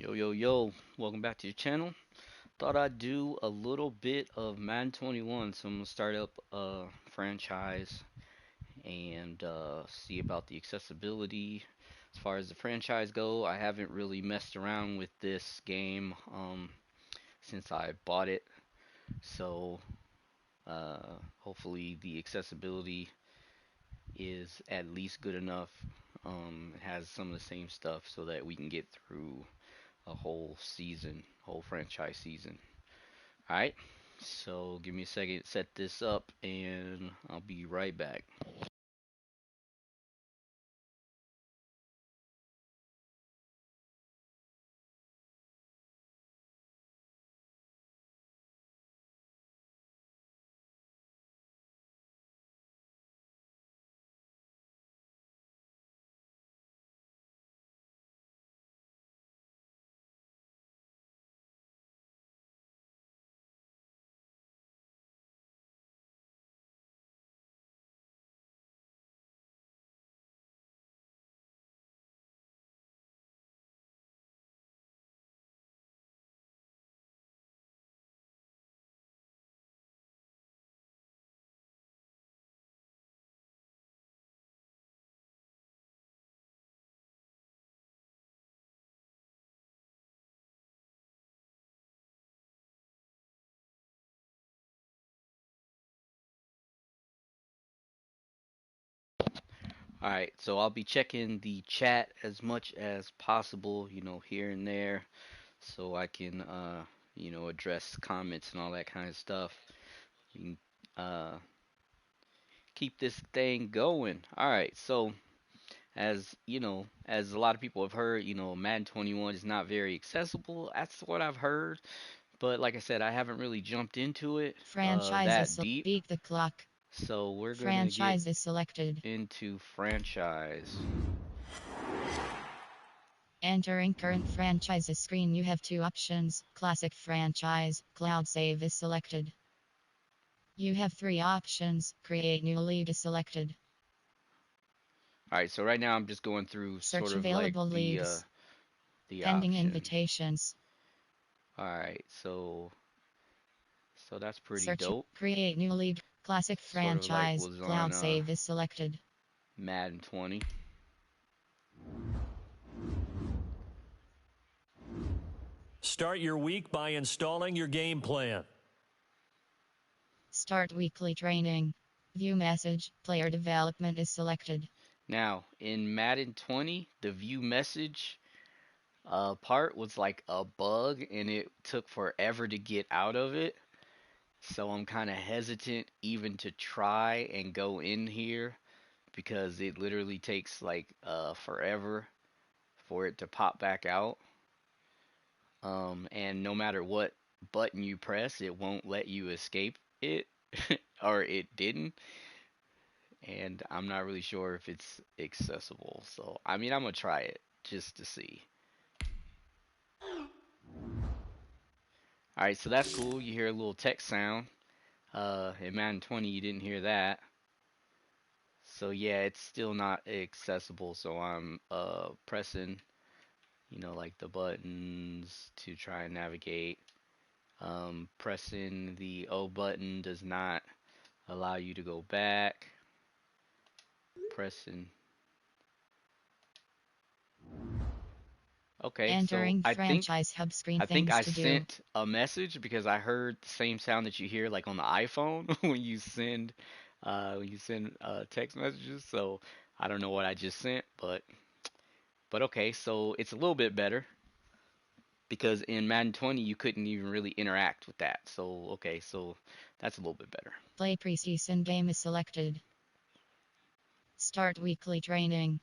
Yo, yo, yo, welcome back to your channel. Thought I'd do a little bit of Madden 21, so I'm gonna start up a franchise and see about the accessibility. As far as the franchise go, I haven't really messed around with this game since I bought it, so hopefully the accessibility is at least good enough. It has some of the same stuff so that we can get through a whole season, whole franchise season. Alright, so give me a second to set this up and I'll be right back. Alright, so I'll be checking the chat as much as possible, here and there, so I can, address comments and all that kind of stuff. You can, keep this thing going. Alright, so as a lot of people have heard, Madden 21 is not very accessible. That's what I've heard. But like I said, I haven't really jumped into it that deep. Beat the clock. So we're gonna get Franchise is selected. into franchise. Entering current franchises screen, you have two options. Classic franchise, cloud save is selected. You have three options. Create new league is selected. All right, so right now I'm just going through sort Search of like available leagues. the Pending options. invitations. All right, so that's pretty Search dope. create new league. Classic Sort of like franchise, was on cloud save is selected. Madden 20. Start your week by installing your game plan. Start weekly training. View message, player development is selected. Now in Madden 20, the view message part was like a bug, and it took forever to get out of it. So I'm kind of hesitant even to try and go in here because it literally takes like forever for it to pop back out. And no matter what button you press, it won't let you escape it, or it didn't. And I'm not really sure if it's accessible. So I mean, I'm gonna try it just to see. All right, so that's cool. You hear a little text sound. In Madden 20, you didn't hear that. So yeah, it's still not accessible. So I'm pressing, like the buttons to try and navigate. Pressing the O button does not allow you to go back. Pressing. Okay, so Entering I think franchise hub screen I think things I to do. sent a message because I heard the same sound that you hear like on the iPhone when you send text messages. So I don't know what I just sent, but okay, so it's a little bit better because in Madden 20 you couldn't even really interact with that. So okay, so that's a little bit better. Play preseason game is selected. Start weekly training.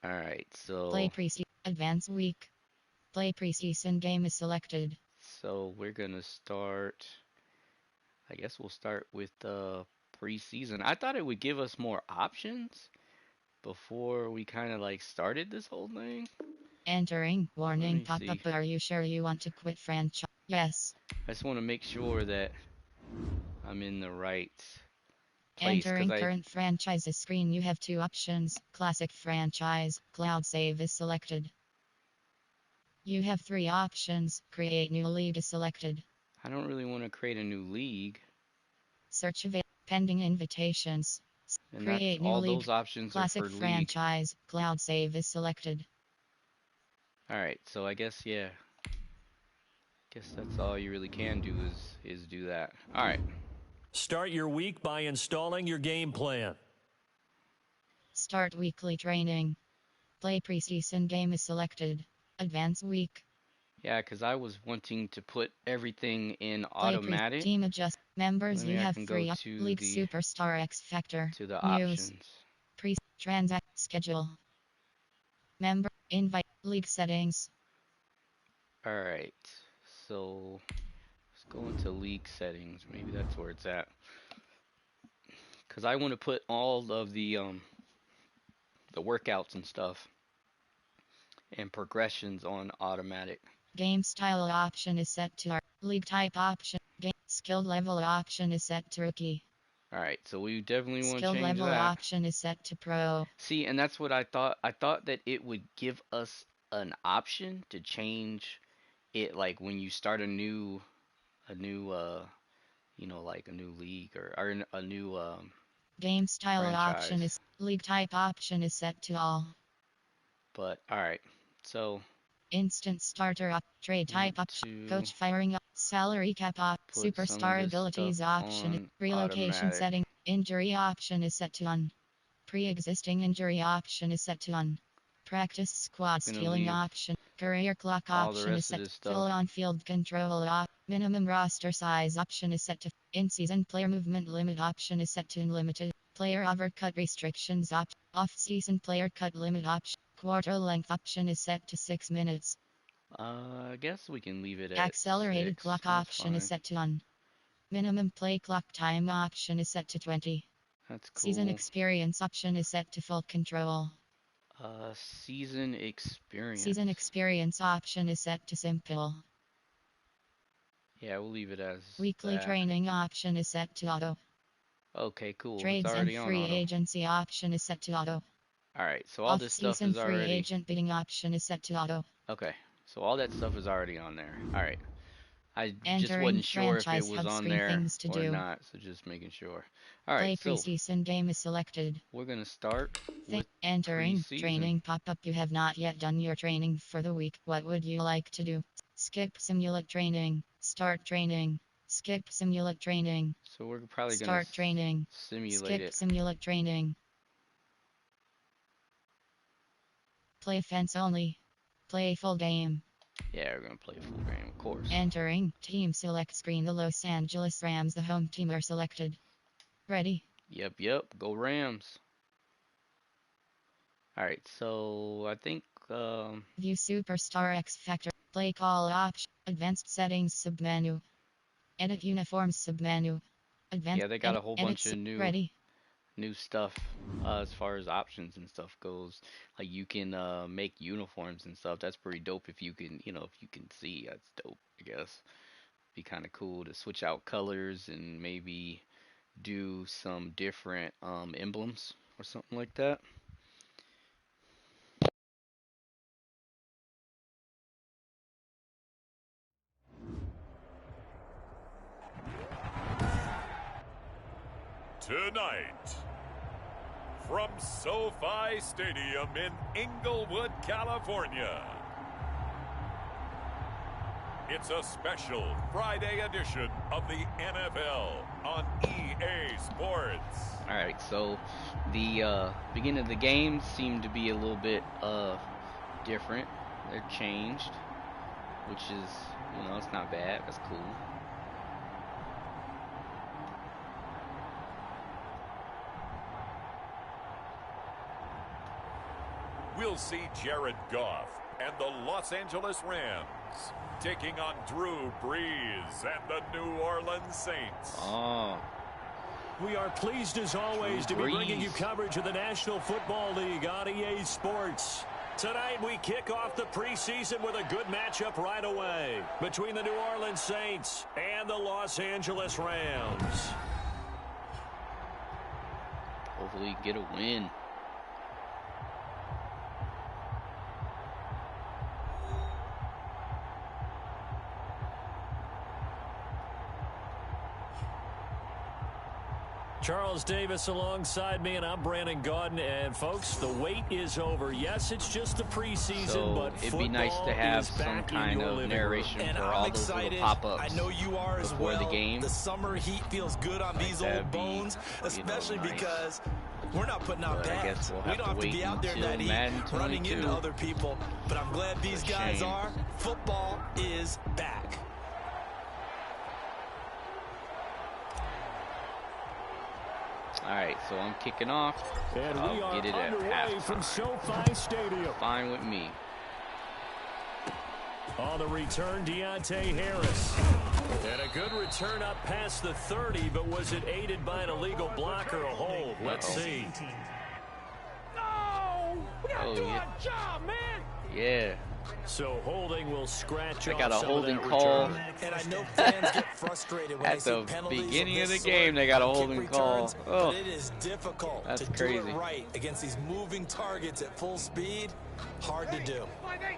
All right, Play preseason advance week. Play preseason game is selected. so we're gonna start. I guess we'll start with preseason. I thought it would give us more options before we kind of like started this whole thing. Entering Let warning me pop up. see. Are you sure you want to quit franchise? Yes. I just want to make sure that I'm in the right place because Entering I. current franchises screen, you have two options. Classic franchise, cloud save is selected. You have 3 options. Create new league is selected. I don't really want to create a new league. Search pending invitations. And that's Create new all league. those options are Classic for league. franchise. Cloud save is selected. Alright, so I guess, yeah. Guess that's all you really can do is do that. Alright. Start your week by installing your game plan. Start weekly training. Play preseason game is selected. Advance week. Yeah, because I was wanting to put everything in Play automatic. team adjust. Members Maybe you I have can go 3 to League the Superstar X Factor. News. options. Transact schedule. Member invite league settings. Alright. So let's go into league settings. Maybe that's where it's at. Because I want to put all of the workouts and stuff and progressions on automatic. Game style option is set to league type option. Game skill level option is set to rookie. Alright, so we definitely want to Skill change level that. option is set to pro. See, and that's what I thought. I thought that it would give us an option to change it, like when you start a new like a new league or a new Game style franchise. option is league type option is set to all. But alright, so Instant starter up. Trade want type option. to Coach firing up. Salary cap up. put some of Superstar this stuff abilities option. on Relocation automatic. setting. Injury option is set to on. Pre-existing injury option is set to on. Practice squad I'm gonna stealing leave option. Career clock all the option is rest of set. this Full stuff. on-field control minimum roster size option is set to. In-season player movement limit option is set to unlimited. Player overcut restrictions off-season player cut limit option. Quarter length option is set to 6 minutes. I guess we can leave it at Accelerated 6. clock That's option is fine. set to on. Minimum play clock time option is set to 20. That's Season cool. experience option is set to full control. Season experience. Season experience option is set to simple. Yeah, we'll leave it as Weekly that. training option is set to auto. Okay, cool. It's Trades and already on free auto. agency option is set to auto. Alright, so all this stuff Off-season is free already... agent bidding option is set to auto. Okay, so all that stuff is already on there. Alright. I just Entering wasn't sure if it franchise was hub on screen there things to or do. not, so just making sure. Alright, Play so preseason game is selected. we're going to start with Entering preseason. training pop-up. You have not yet done your training for the week. What would you like to do? Skip simulate training. Start training. Skip simulate training. So we're probably going to Start training. simulate Skip it. simulate training. Play offense only. Play full game. Yeah, we're going to play full game, of course. Entering team select screen. The Los Angeles Rams, the home team, are selected. Ready? Yep, go Rams. Alright, so I think... View Superstar X Factor. Play call option. Advanced settings submenu. Edit uniforms submenu. Advanced yeah, they got a whole bunch edits. of Ready? new stuff as far as options and stuff goes. Like you can make uniforms and stuff. That's pretty dope if you can, if you can see. That's dope, I guess. Be kind of cool to switch out colors and maybe do some different emblems or something like that. Tonight, from SoFi Stadium in Inglewood, California, it's a special Friday edition of the NFL on EA Sports. Alright, so the beginning of the game seemed to be a little bit different. They're changed, which is, it's not bad. That's cool. We'll see Jared Goff and the Los Angeles Rams taking on Drew Brees and the New Orleans Saints. Oh, We are pleased as always to be bringing you coverage of the National Football League on EA Sports. Tonight we kick off the preseason with a good matchup right away between the New Orleans Saints and the Los Angeles Rams. hopefully get a win. Charles Davis alongside me, and I'm Brandon Gaudin. And, folks, the wait is over. Yes, it's just the preseason, So but it'd be nice to have some back kind of narration and for I'm all those excited. little pop-ups. I know you are as before well. the game. The summer heat feels good on these old bones, especially nice. Because we're not putting out But I guess pads. we'll We have don't to have to wait be out there in until that heat Madden running 22. into other people. But I'm glad these guys shame. are. Football is back. All right, so I'm kicking off. And we are get it at underway from halftime. SoFi Stadium. Fine with me. On the return, Deontay Harris. And a good return up past the 30, but was it aided by an illegal block or a hold? Let's see. No! We gotta do yeah. our job, man! Yeah. So holding will scratch They off got a some holding of that call. return. And I know fans get frustrated when At they see the penalties beginning of the this game, sort they got a on kick holding call. returns, Oh, but it is difficult that's to crazy. do it right against these moving targets at full speed. Hard to do. 5-8, 5-8.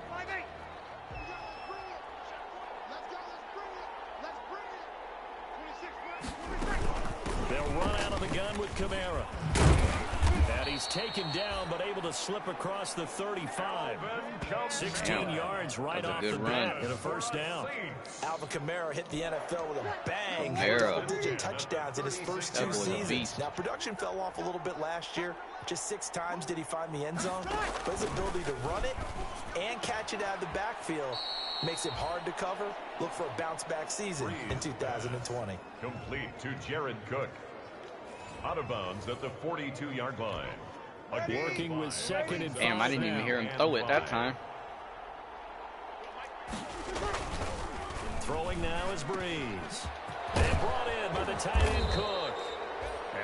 They'll run out of the gun with Kamara. And he's taken down, but able to slip across the 35. 16 yards right That's a off good the run. bat and a first down. Alvin Kamara hit the NFL with a bang. Kamara. Double-digit touchdowns in his first That two boy's a seasons. beast. Now, production fell off a little bit last year. Just 6 times did he find the end zone. But his ability to run it and catch it out of the backfield makes him hard to cover. Look for a bounce-back season in 2020. Complete to Jared Cook. Out of bounds at the 42-yard line. Working with second and 5. Damn, I didn't even hear him throw it that time. Throwing now is Breeze. And brought in by the tight end Cook.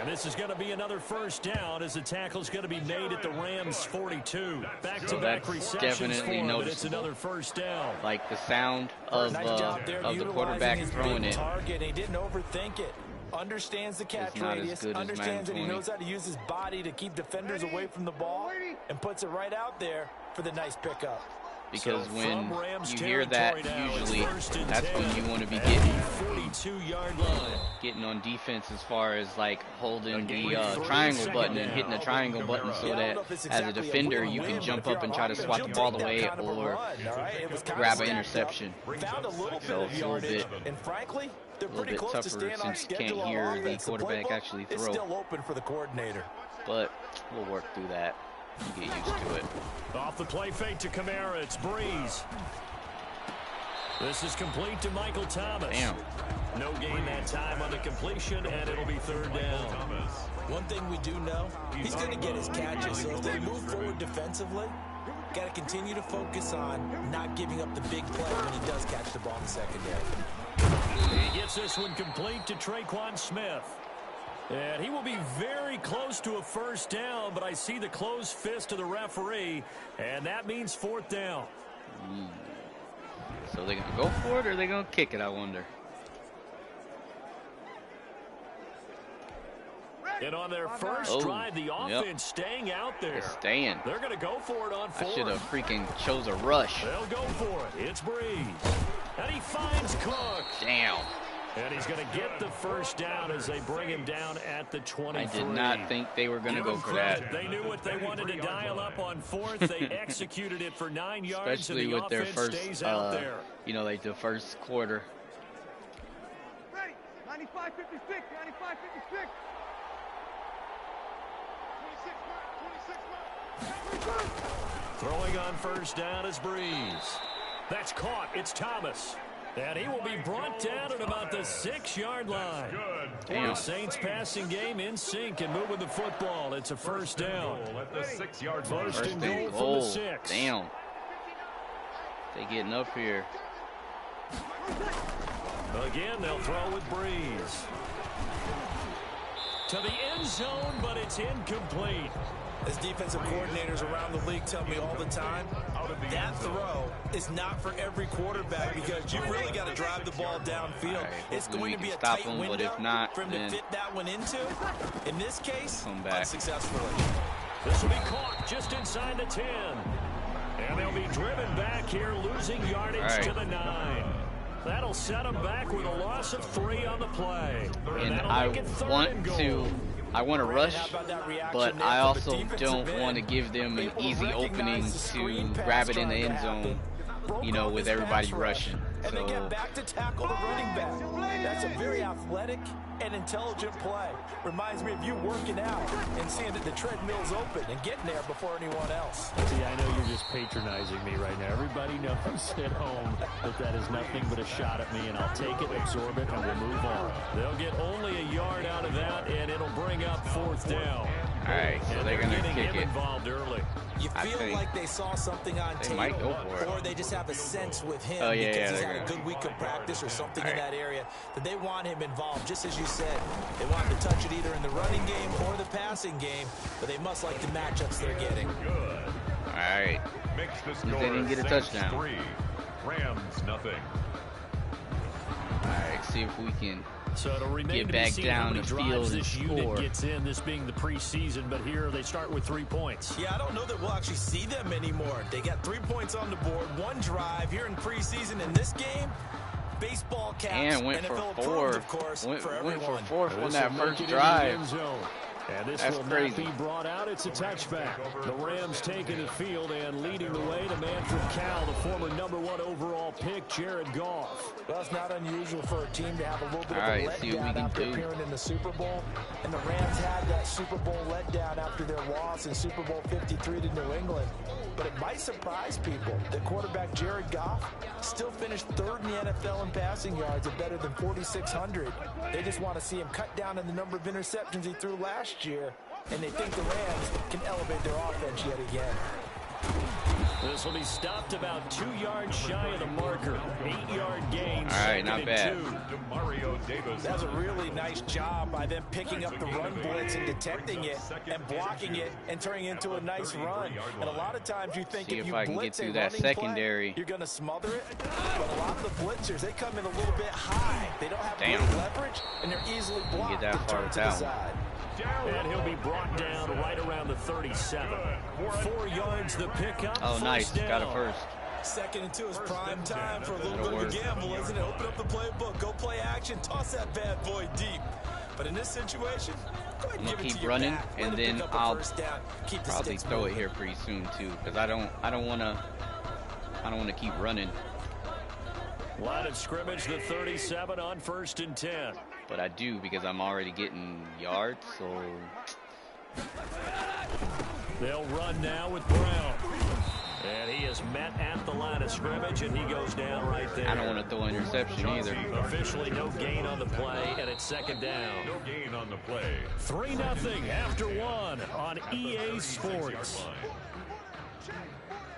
And this is going to be another first down as the tackle's going to be made at the Rams 42. Back-to-back That's receptions for definitely him, but it's noticeable. another first down. Like the sound of Nice job there the utilizing quarterback his throwing big it. target. He didn't overthink it. Understands the catch not as radius. good as Understands that he Madden knows how to use his body to keep defenders away from the ball, and puts it right out there for the nice pickup. Because So when from Rams you hear that, territory now, it's usually first and that's 10 when you want to be at getting the 42-yard line. on defense as far as like holding the Three triangle second button and down. hitting the triangle button so Yeah, I don't that know if it's as a exactly defender win-win, you can but jump if you're up and on try to offense, swat you'll the ball take that away kind of a or run, all right? It was kind grab of an stacked interception. up, found a little bit So of it's a little yardage, bit- and frankly, they're a little pretty bit close to tougher staying on since you can't schedule on hear the offense. quarterback playbook actually is throw. still open for the coordinator. But we'll work through that. You get used to it. Off the play fake to Kamara, it's Breeze. This is complete to Michael Thomas. Damn. No gain that time on the completion, and it'll be third down. One thing we do know, he's going to get his catches. So if they move forward defensively, got to continue to focus on not giving up the big play when he does catch the ball in the secondary. He gets this one complete to Traquan Smith. And he will be very close to a first down, but I see the closed fist of the referee, and that means fourth down. So they're gonna go for it or they're gonna kick it, I wonder. And on their first drive, the offense staying out there. They're staying. They're going to go for it on I fourth. should have freaking chose a rush. They'll go for it. It's Breeze. And he finds Cook. Damn. And he's going to get the first down as they bring him down at the 23. I did not think they were gonna go for that. They knew what they wanted to dial up on fourth. They executed it for 9 yards, Especially and the with their offense first, stays out there. you know, like the first quarter. Ready? 95-56, 95-56. 26 Throwing on first down is Breeze. That's caught. It's Thomas. And he will be brought down at about the 6-yard line. Damn. The Saints passing game in sync and moving the football. It's a first down. At the 6-yard line. First and goal from the goal. 6. Damn. They getting up here. Again, they'll throw with Breeze. To the end zone, but it's incomplete. As defensive coordinators around the league tell me all the time, that throw is not for every quarterback because you really got to drive the ball downfield. Right, it's hopefully going we to be can a stop tight him, but window if not, for him then to fit that one into. In this case, come back. unsuccessfully. This will be caught just inside the 10. And they'll be driven back here, losing yardage to the 9. That'll set them back with a loss of 3 on the play. And that'll I make it third want and goal. to I want to Brandon, rush, how about that reaction but there I from the also defensive don't end? want to give them an Able to easy recognize opening the to screen pass grab it in the trying to end zone, happen. Broke you know, off with his everybody pass rush, rushing. and then So get back to tackle the running back. That's a very athletic and intelligent play. Reminds me of you working out and seeing that the treadmill's open and getting there before anyone else. See, I know you're just patronizing me right now. Everybody knows at home that that is nothing but a shot at me, and I'll take it, absorb it, and we'll move on. They'll get only a yard out of that, and it'll bring up 4th down. all right, so they're gonna kick it. Involved early. You I feel think like they saw something on they tape, might go for it. or they just have a sense with him Oh, yeah, because yeah, he's they're had a gonna- good week of practice or something in All right. that area, that they want him involved. Just as you said, they want him to touch it either in the running game or the passing game, but they must like the matchups they're getting. All right, Makes the they score didn't get a Saints touchdown. 3, Rams nothing. all right, see if we can. So it'll remain Get to back be seen down how many the drives field and this score. unit gets in, this being the preseason, but here they start with 3 points. Yeah, I don't know that we'll actually see them anymore. They got 3 points on the board, 1 drive here in preseason. In this game, baseball caps, And went NFL for approved, 4. of course, Went for for everyone. 4th on This that will make first it into the drive. end zone. And this That's will crazy. not be brought out. It's a touchback. The Rams taking the field and leading the way. The man from Cal, the former #1 overall pick, Jared Goff. Well, it's not unusual for a team to have a little bit All of a right, see what we letdown can after do. appearing in the Super Bowl. And the Rams had that Super Bowl letdown after their loss in Super Bowl 53 to New England. But it might surprise people that quarterback Jared Goff still finished 3rd in the NFL in passing yards at better than 4,600. They just want to see him cut down on the number of interceptions he threw last year, and they think the Rams can elevate their offense yet again. This will be stopped about 2 yards shy of the marker. 8-yard gain. All right, not bad. Mario Davis. That was a really nice job by them picking up the run blitz and detecting it and blocking it and turning it into a nice run. And a lot of times you think See if if you I can blitz get a through that running secondary. play, you're going to smother it. But a lot of the blitzers, they come in a little bit high. They don't have Damn. great leverage, and they're easily blocked that and far turned with to the that one. side. And he'll be brought down right around the 37. 4 yards the pickup. Oh, nice, First got a down. first. 2nd and 2 is prime time for a little That'll bit of a work. gamble, isn't it? Open up the playbook, go play action, toss that bad boy deep. But in this situation, go ahead and I'm give gonna it keep to your running, back. Let and him then pick up a I'll first down. Keep the probably sticks throw it moving. here pretty soon too, because I don't want to keep running, Line of scrimmage, the 37 on 1st and 10. but I do because I'm already getting yards. So They'll run now with Brown. And he is met at the line of scrimmage, and he goes down right there. I don't want to throw an interception either. Officially no gain on the play, and it's 2nd down. No gain on the play. 3-0 after 1 on EA Sports.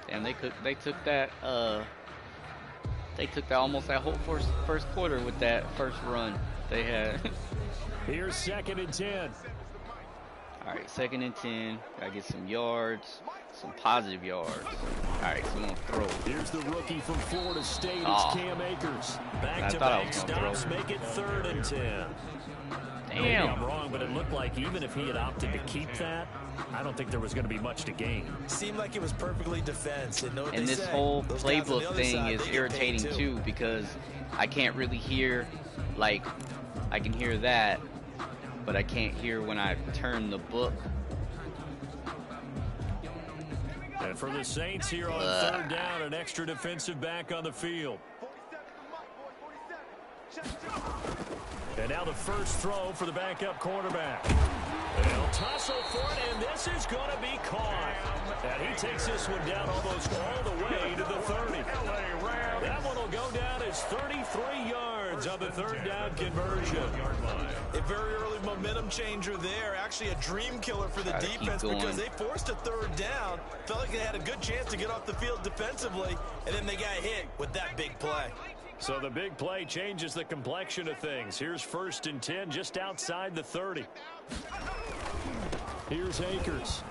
And they took that almost that whole first quarter with that first run they had. Here's 2nd and 10. All right, 2nd and 10. Gotta get some yards, some positive yards. All right, so I'm gonna throw. Here's the rookie from Florida State. It's Oh. Cam Akers. I thought I Back-to-back was gonna stops throw. make it 3rd and 10. Maybe I'm Damn. wrong, but it looked like even if he had opted to keep that, I don't think there was going to be much to gain. Seemed like it was perfectly defense. And, know what And they this say. whole Those guys on the playbook other thing side, is they get paid irritating too, because I can't really hear, like, I can hear that, but I can't hear when I turn the book. And for the Saints here on 3rd down, an extra defensive back on the field. And now the first throw for the backup quarterback. They'll tussle for it, and this is going to be caught. And he takes this one down almost all the way to the 30. That one will go down as 33 yards on the 3rd down conversion. A very early momentum changer there. Actually a dream killer for the Try to keep defense going. because they forced a 3rd down. Felt like they had a good chance to get off the field defensively, and then they got hit with that big play. So the big play changes the complexion of things. Here's 1st and 10 just outside the 30. Here's Akers.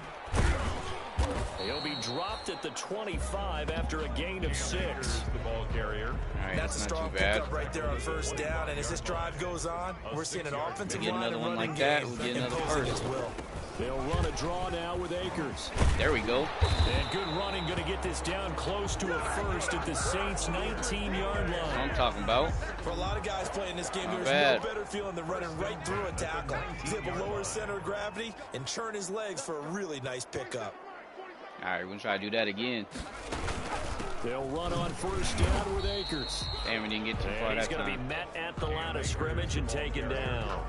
He'll be dropped at the 25 after a gain of 6. The ball carrier. All right, That's a that's not strong too bad. pickup right there on 1st down. And as this drive goes on, we're seeing an offensive Get line another and one running like that, game we'll get another imposing first. its will. They'll run a draw now with Akers. There we go. And good running, going to get this down close to a first at the Saints' 19-yard That's what line. I'm talking about. For a lot of guys playing this game, Not there's bad. no better feeling than running right through a tackle. He's able to lower his center of gravity and churn his legs for a really nice pickup. All right, we're going to try to do that again. They'll run on first down with Akers. Damn, we didn't get too far And he's that going to be time. met at the line of scrimmage and taken down.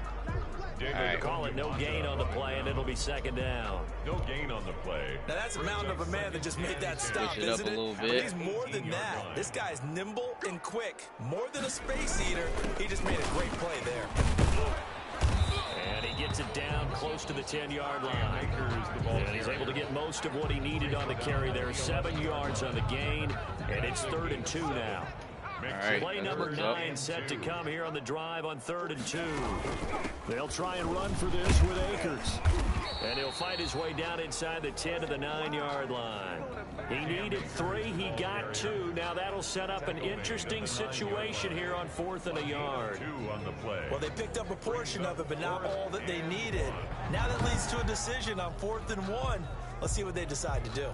All right. Call it no gain on the play, and it'll be second down. No gain on the play. Now that's a mountain of a man that just made that stop, Push it up isn't a it? little But bit. he's more than that. This guy's nimble and quick. More than a space eater. He just made a great play there. And he gets it down close to the 10-yard line. And he's able to get most of what he needed on the carry there. 7 yards on the gain, and it's 3rd and 2 now. All right, Play that number works out. 9 set to come here on the drive on 3rd and 2. They'll try and run for this with Akers. And he'll fight his way down inside the 10 to the 9-yard line. He needed 3. He got 2. Now that'll set up an interesting situation here on 4th and a yard. 2 on the play. Well, they picked up a portion of it, but not all that they needed. Now that leads to a decision on 4th and 1. Let's see what they decide to do.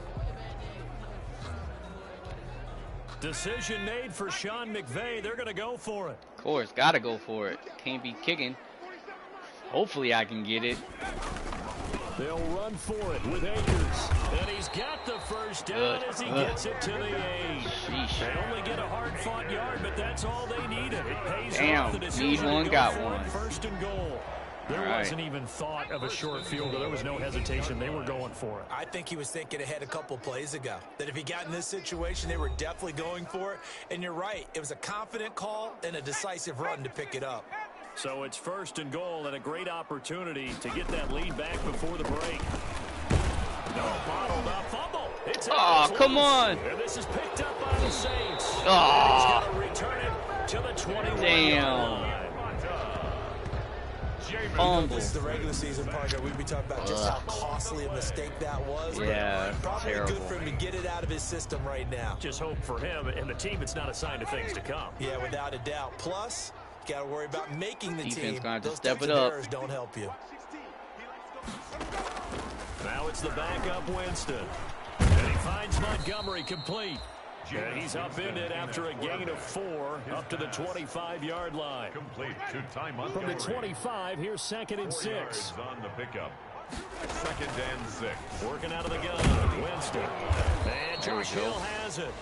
Decision made for Sean McVay. They're going to go for it. Of course, got to go for it. Can't be kicking. Hopefully I can get it. They'll run for it with Akers. And he's got the first down as he gets it to the 8. Sheesh. They only get a hard-fought yard, but that's all they needed. It pays Damn, off the need decision one, to go got for it, one. 1st and goal. There All right. wasn't even thought of a short field goal. There was no hesitation. They were going for it. I think he was thinking ahead a couple plays ago. That if he got in this situation, they were definitely going for it. And you're right. It was a confident call and a decisive run to pick it up. So it's 1st and goal and a great opportunity to get that lead back before the break. No, bottled up fumble. It's Aw, it's come loose. on. And this is picked up by the Saints. Aw. And he's going to return it to the 21-yard Damn. line. Fumble. This is the regular season partner. We'd be talking about just how costly a mistake that was. but Yeah, probably terrible. good for him to get it out of his system right now. Just hope for him and the team it's not a sign of things to come. Yeah, without a doubt. Plus, you got to worry about making the Defense team. gonna have to Those step types it of up. errors don't help you. Now it's the backup Winston. And he finds Montgomery complete. And he's upended after a gain of 4 up to the 25-yard line. Complete to Ty From Montgomery. the 25, here's 2nd and 4 6. yards on the pickup. 2nd and 6. Working out of the gun, Winston. And There we Josh go. Hill has it.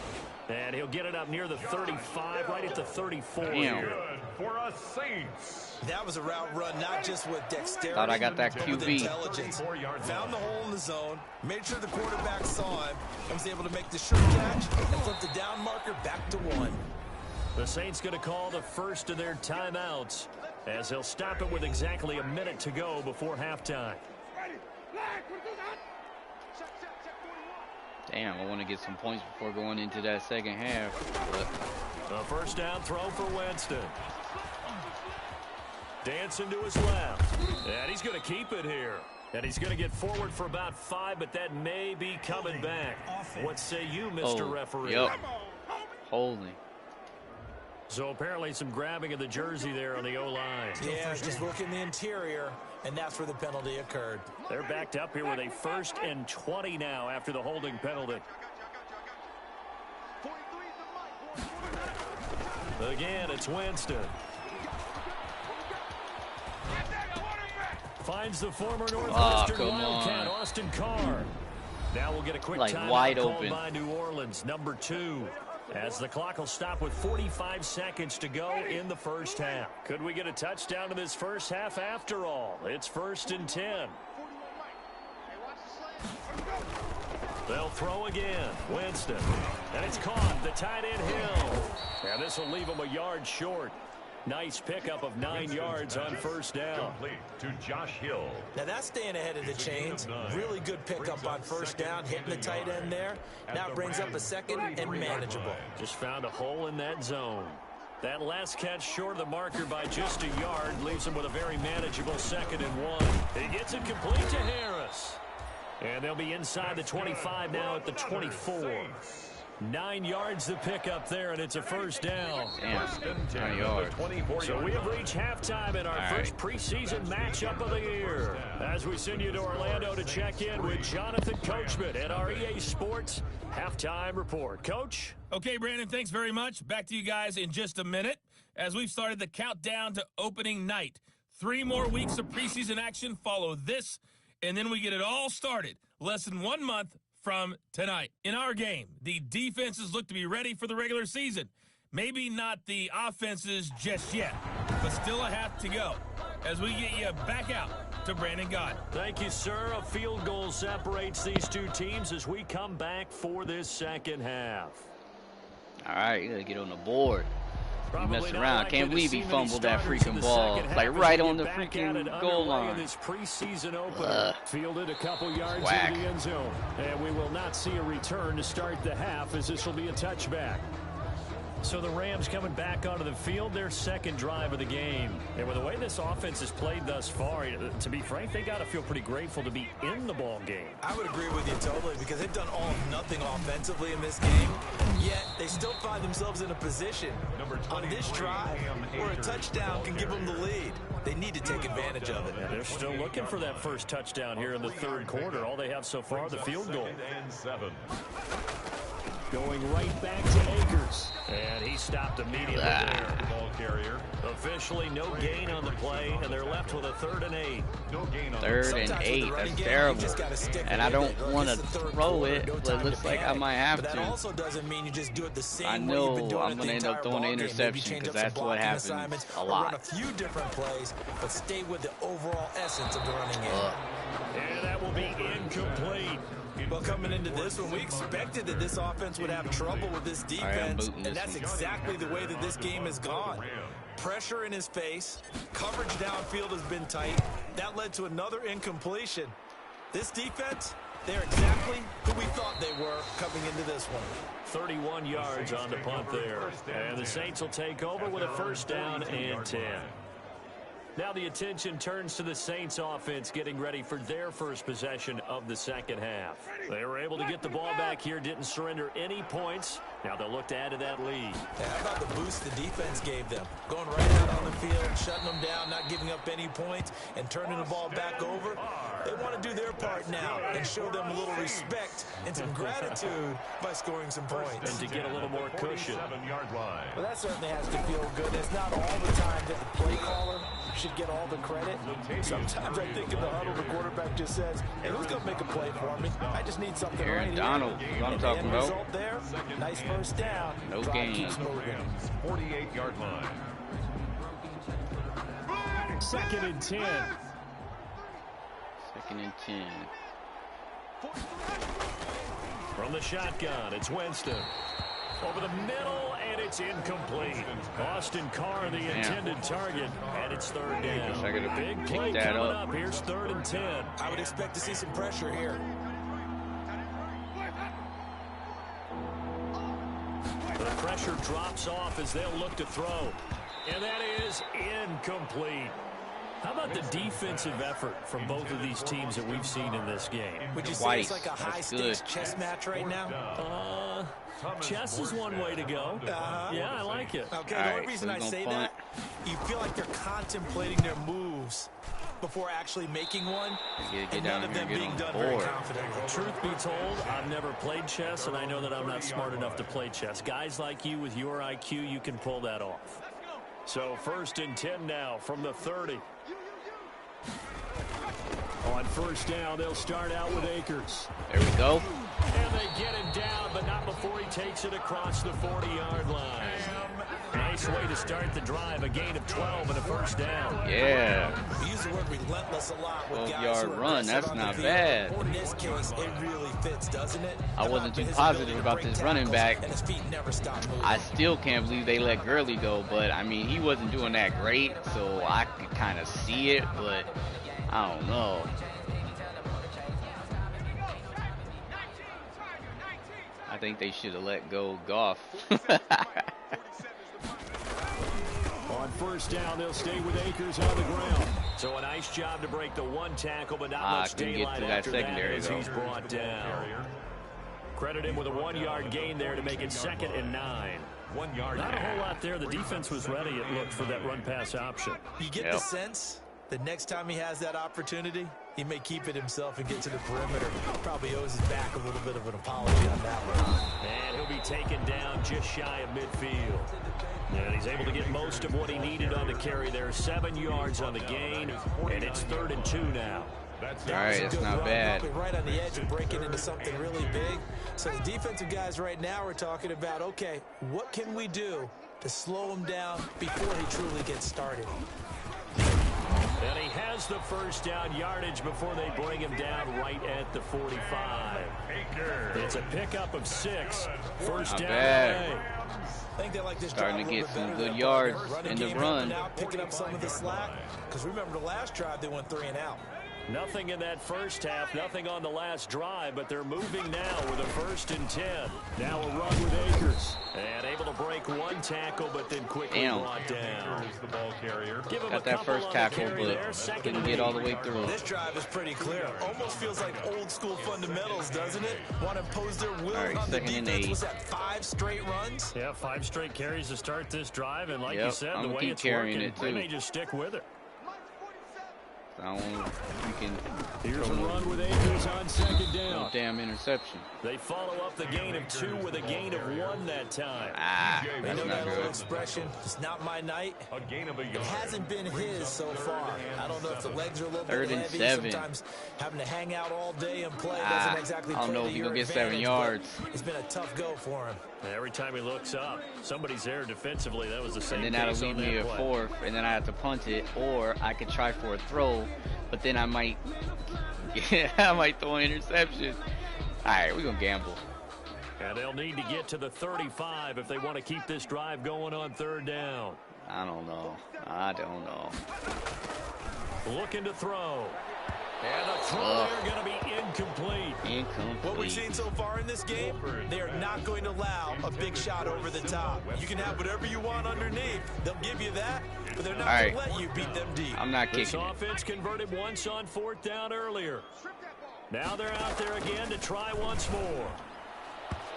And he'll get it up near the 35, right at the 34 Damn. here. Good for a Saints. That was a route run, not just with dexterity, Thought I got that but with QB. intelligence. 34-yard Found the line. hole in the zone, made sure the quarterback saw him, and was able to make the short catch and flip the down marker back to 1. The Saints going to call the first of their timeouts as he'll stop it with exactly a minute to go before halftime. Damn, I want to get some points before going into that second half. But A first down throw for Winston. Dancing to his left. And he's going to keep it here. And he's going to get forward for about 5, but that may be coming back. What say you, Mr. Referee? Yep. Holding. So apparently some grabbing of the jersey there on the O-line. Yeah, just working the interior, and that's where the penalty occurred. They're backed up here with a 1st and 20 now after the holding penalty. Again, it's Winston. Finds the former Northwestern come Wildcat, on. Austin Carr. Now we'll get a quick Like timeout wide called open. by New Orleans, number 2. As the clock will stop with 45 seconds to go in the first half. Could we get a touchdown in this first half after all? It's 1st and 10. They'll throw again. Winston. And it's caught. The tight end Hill. And this will leave him a yard short. Nice pickup of 9 yards on first down. Complete to Josh Hill. Now that's staying ahead of the chains. Really good pickup on first down, hitting the tight end there. Now it brings up a 2nd and manageable. Just found a hole in that zone. That last catch short of the marker by just a yard leaves him with a very manageable 2nd and 1. He gets it complete to Harris. And they'll be inside the 25 now at the 24. 9 yards to pick up there, and it's a first down. Damn, 9 yards. So we have reached halftime in our first preseason matchup of the year. As we send you to Orlando to check in with Jonathan Coachman at our EA Sports Halftime Report. Coach? Okay, Brandon, thanks very much. Back to you guys in just a minute as we've started the countdown to opening night. 3 more weeks of preseason action follow this, and then we get it all started less than 1 month from tonight. In our game, the defenses look to be ready for the regular season. Maybe not the offenses just yet, but still a half to go as we get you back out to Brandon Gott. Thank you, sir. A field goal separates these two teams as we come back for this second half. All right, you got to get on the board. You mess around. Can't believe he fumbled that freaking ball. Like right on the freaking goal line. This preseason opener fielded a couple yards into the end zone. And we will not see a return to start the half as this will be a touchback. So the Rams coming back onto the field, their second drive of the game. And with the way this offense has played thus far, to be frank, they got to feel pretty grateful to be in the ball game. I would agree with you totally because they've done all nothing offensively in this game, yet they still find themselves in a position on this drive where a touchdown can give them the lead. They need to take advantage of it. And they're still looking for that first touchdown here in the third quarter. All they have so far, the field goal. Going right back to Akers. And he stopped immediately there. Ball carrier. Officially no gain on the play, and they're left with a 3rd and 8. Third and 8. That's terrible. And I don't want to throw it, but it looks like I might have That to. also doesn't mean you just do it the same I way you've been know doing I'm it going the to end up entire throwing an ball game. Maybe interception change because up that's some what blocking happens assignments a or lot. run a few different plays, but stay with the overall essence of the running game. And that will be incomplete. Well, coming into this one, we expected that this offense would have trouble with this defense, and that's exactly the way that this game has gone. Pressure in his face, coverage downfield has been tight. That led to another incompletion. This defense, they're exactly who we thought they were coming into this one. 31 yards on the punt there. And the Saints will take over with a first down and 10. Now the attention turns to the Saints offense getting ready for their first possession of the second half. They were able to get the ball back here, didn't surrender any points. Now they'll look to add to that lead. Yeah, how about the boost the defense gave them? Going right out on the field, shutting them down, not giving up any points, and turning the ball back over. They want to do their part now and show them a little respect and some gratitude by scoring some points. And to get a little more cushion. Well, that certainly has to feel good. It's not all the time that the play caller should get all the credit. Sometimes I think in the huddle, the quarterback just says, hey, who's going to make a play for me? I just need something Aaron right Donald, here. is what I'm talking and the about. result there, nice first down. No Drive gain. keeps moving. 48-yard line. Second and 10. Second and 10. From the shotgun, it's Winston. Over the middle, and it's incomplete. Austin Carr, the intended target, and it's third down. I gotta Big pick play that coming up. up. Here's 3rd and 10. I would expect to see some pressure here. The pressure drops off as they'll look to throw. And that is incomplete. How about the defensive effort from both of these teams that we've seen in this game? Would you say Twice. it's like a That's high-stakes good. chess match right now? Chess is one way to go. Yeah, I like it. Okay, All the right, only reason so I we're say gonna that, you feel like they're contemplating their moves before actually making one, Get and down none of here them and get being on done the very board. confidently. Truth be told, I've never played chess, and I know that I'm not smart enough to play chess. Guys like you with your IQ, you can pull that off. So 1st and 10 now from the 30. On first down, they'll start out with Akers. There we go. And they get him down, but not before he takes it across the 40-yard line. Nice way to start the drive, a gain of 12 and a first down. Yeah. We use the word relentless a lot with guys 12-yard who are run, aggressive that's on the not field. bad. In this case, it really fits, doesn't it? I wasn't too positive about this running back. And his feet never stop moving. I still can't believe they let Gurley go, but I mean, he wasn't doing that great, so I could kind of see it, but I don't know. I think they should have let go Goff. On first down, they'll stay with Akers on the ground. So a nice job to break the one tackle, but not much couldn't get daylight to that after secondary, that as though. he's brought down. Credit him with a 1-yard gain there to make it 2nd and 9. 1 yard. Not a whole lot there. The defense was ready, it looked, for that run-pass option. You get the sense that next time he has that opportunity, he may keep it himself and get to the perimeter. Probably owes his back a little bit of an apology on that one. And he'll be taken down just shy of midfield. And he's able to get most of what he needed on the carry there. 7 yards on the gain, and it's 3rd and 2 now. All right, that's not bad. Right on the edge and breaking into something really big. So the defensive guys right now are talking about, okay, what can we do to slow him down before he truly gets started? And he has the first down yardage before they bring him down right at the 45. It's a pickup of 6. First down. I think they like this starting to get some good yards in the run. Picking up some of the slack. Because remember the last drive they went 3 and out. Nothing in that first half, nothing on the last drive, but they're moving now with a 1st and 10. Now a run with Akers. And able to break 1 tackle, but then quickly brought down. The ball carrier. Got that first tackle, but couldn't get all the way through. This drive is pretty clear. Almost feels like old school fundamentals, doesn't it? Want to impose their will on the defense. Was that 5 straight runs? Yeah, 5 straight carries to start this drive, and like you said, the way it's working, they may just stick with it. Here's a run with Akers on 2nd down. No damn interception. They follow up the gain of 2 with a gain of 1 that time. They know that old expression, it's not my night. A gain of a yard. It hasn't been his so far. I don't know if the legs are a little bit heavy. 7. Sometimes having to hang out all day and play doesn't exactly I don't know if he's going to get 7 yards. It's been a tough go for him. Every time he looks up, somebody's there defensively. That was the same. And then that'll leave me a 4th, and then I have to punt it, or I could try for a throw, but then I might, I might throw an interception. All right, we're gonna gamble. And they'll need to get to the 35 if they want to keep this drive going on 3rd down. I don't know. Looking to throw. And the throw there going to be incomplete. What we've seen so far in this game, they are not going to allow a big shot over the top. You can have whatever you want underneath. They'll give you that, but they're not going to let you beat them deep. I'm not kicking This offense converted once on 4th down earlier. Now they're out there again to try once more.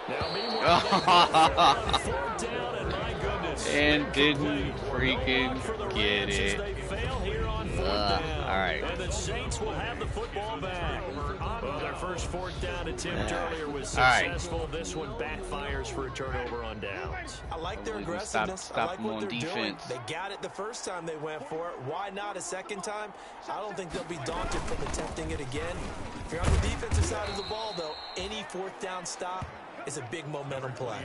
Now meanwhile, on 4th down, and my goodness. And didn't freaking get it. They fail here on 4th down. All right. And the Saints will have the football back. Well, their first 4th down attempt earlier was successful. Right. This one backfires for a turnover on downs. I like their aggressiveness. Stop I like them what on they're doing. defense. They got it the first time they went for it. Why not a second time? I don't think they'll be daunted from attempting it again. If you're on the defensive side of the ball, though, any 4th down stop is a big momentum play.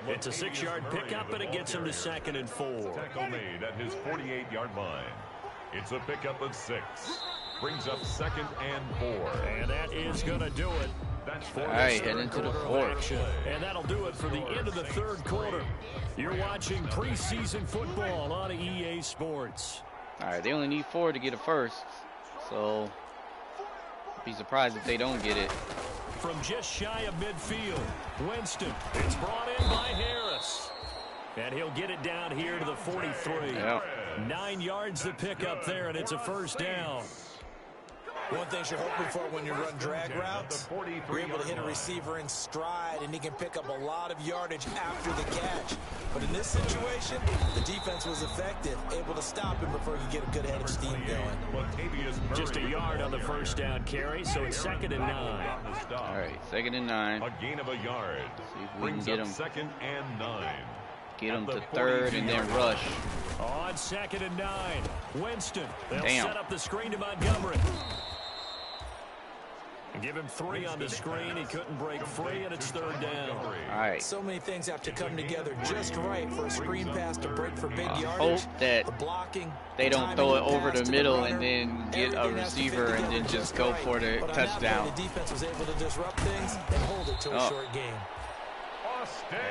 It's a 6-yard pickup, and it gets him to 2nd and 4. Tackle made at his 48-yard line. It's a pickup of 6. Brings up 2nd and 4. And that is going to do it. That's all right, head into the 4th. And that'll do it for the end of the 3rd quarter. You're watching preseason football on EA Sports. All right, they only need 4 to get a first, so be surprised if they don't get it. From just shy of midfield, Winston. It's brought in by Harris. And he'll get it down here to the 43. Yep. 9 yards to pick up there, and it's a 1st down. One thing you're hoping for when you run drag routes, you're able to hit a receiver in stride, and he can pick up a lot of yardage after the catch. But in this situation, the defense was effective, able to stop him before he could get a good head of steam going. Just a yard on the 1st down carry, so it's 2nd and 9. All right, 2nd and 9. A gain of a yard. See if we can get him. 2nd and 9. Get him to 3rd and then rush. On 2nd and 9, Winston. They'll Damn. set up the screen to Montgomery. Give him 3 on the screen. He couldn't break free, and it's 3rd down. All right. So many things have to come together just right for a screen pass to break for big yardage. Hope that the blocking, they don't throw it over the middle and then get a everything has to fit receiver and then together just go right. for the But on that touchdown. play, the defense was able to disrupt things and hold it to a short game.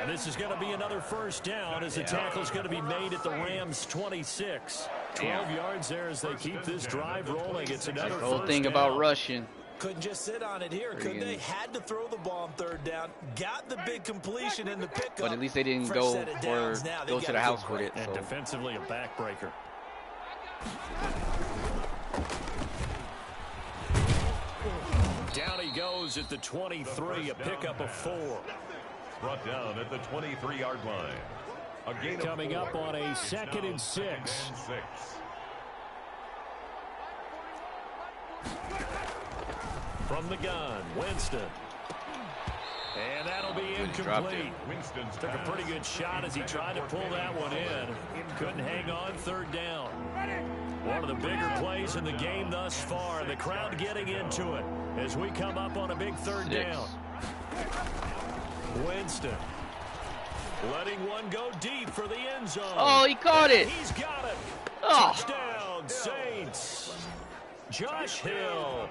And this is going to be another 1st down as the tackle's going to be made at the Rams' 26. 12 yards there as they keep this drive rolling. It's another The whole 1st thing down. about rushing. Couldn't just sit on it here, could they? Had to throw the ball on 3rd down. Got the big completion in the pickup. But at least they didn't Fresh go set of or downs now. go to the house with it. And So. defensively, a backbreaker. Down he goes at the 23, a pickup of 4. Brought down at the 23-yard line. A gain Coming up on a 2nd and 6. From the gun, Winston. And that'll be incomplete. Took a pretty good shot as he tried to pull that one in. Couldn't hang on, 3rd down. One of the bigger plays in the game thus far. The crowd getting into it as we come up on a big 3rd down. Winston letting one go deep for the end zone. Oh, he caught it. He's got it. Oh. Touchdown, Saints. Josh Hill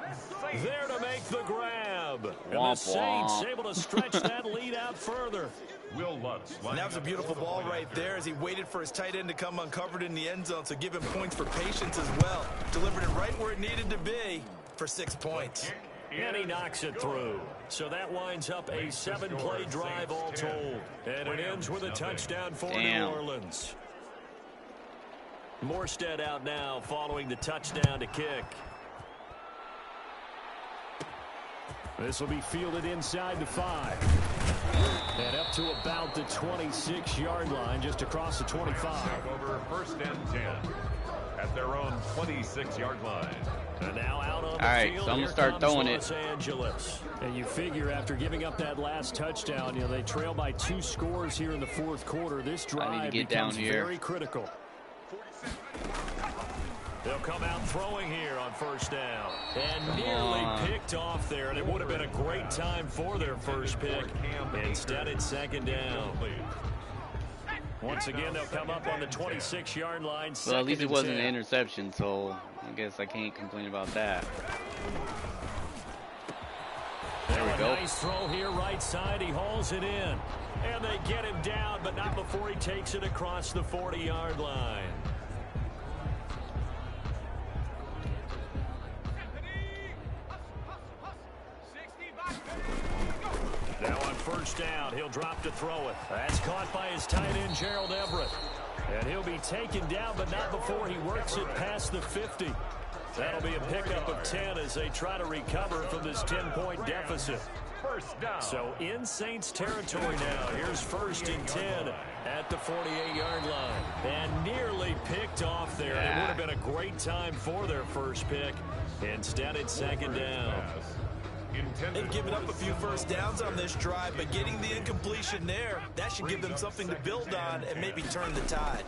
there to make the grab. And the Saints able to stretch that lead out further. Will Lutz. And that was a beautiful ball right there as he waited for his tight end to come uncovered in the end zone, so give him points for patience as well. Delivered it right where it needed to be for 6 points. And he knocks it through. So that winds up a 7-play drive all told. And it ends with a touchdown for New Orleans. Morstead out now following the touchdown to kick. This will be fielded inside the 5. And up to about the 26-yard line, just across the 25. Over 1st and 10 at their own 26-yard line. And now out on the field, so I'm gonna start throwing Los Angeles. And you figure after giving up that last touchdown, you know, they trail by 2 scores here in the 4th quarter. This drive becomes very critical. They'll come out throwing here on 1st down. And nearly picked off there, and it would have been a great time for their first pick. Instead, it's 2nd down. Once again, they'll come up on the 26-yard line. Well, at least it wasn't an interception, so I guess I can't complain about that. There we go. Nice throw here, right side. He hauls it in. And they get him down, but not before he takes it across the 40-yard line. Now on 1st down, he'll drop to throw it. That's caught by his tight end, Gerald Everett. And he'll be taken down, but not before he works it past the 50. That'll be a pickup of 10 as they try to recover from this 10-point deficit. 1st down. So in Saints territory now. Here's 1st and 10 at the 48-yard line. And nearly picked off there. It would have been a great time for their first pick. Instead, it's 2nd down. They've given up a few 1st downs on this drive, but getting the incompletion there, that should give them something to build on and maybe turn the tide.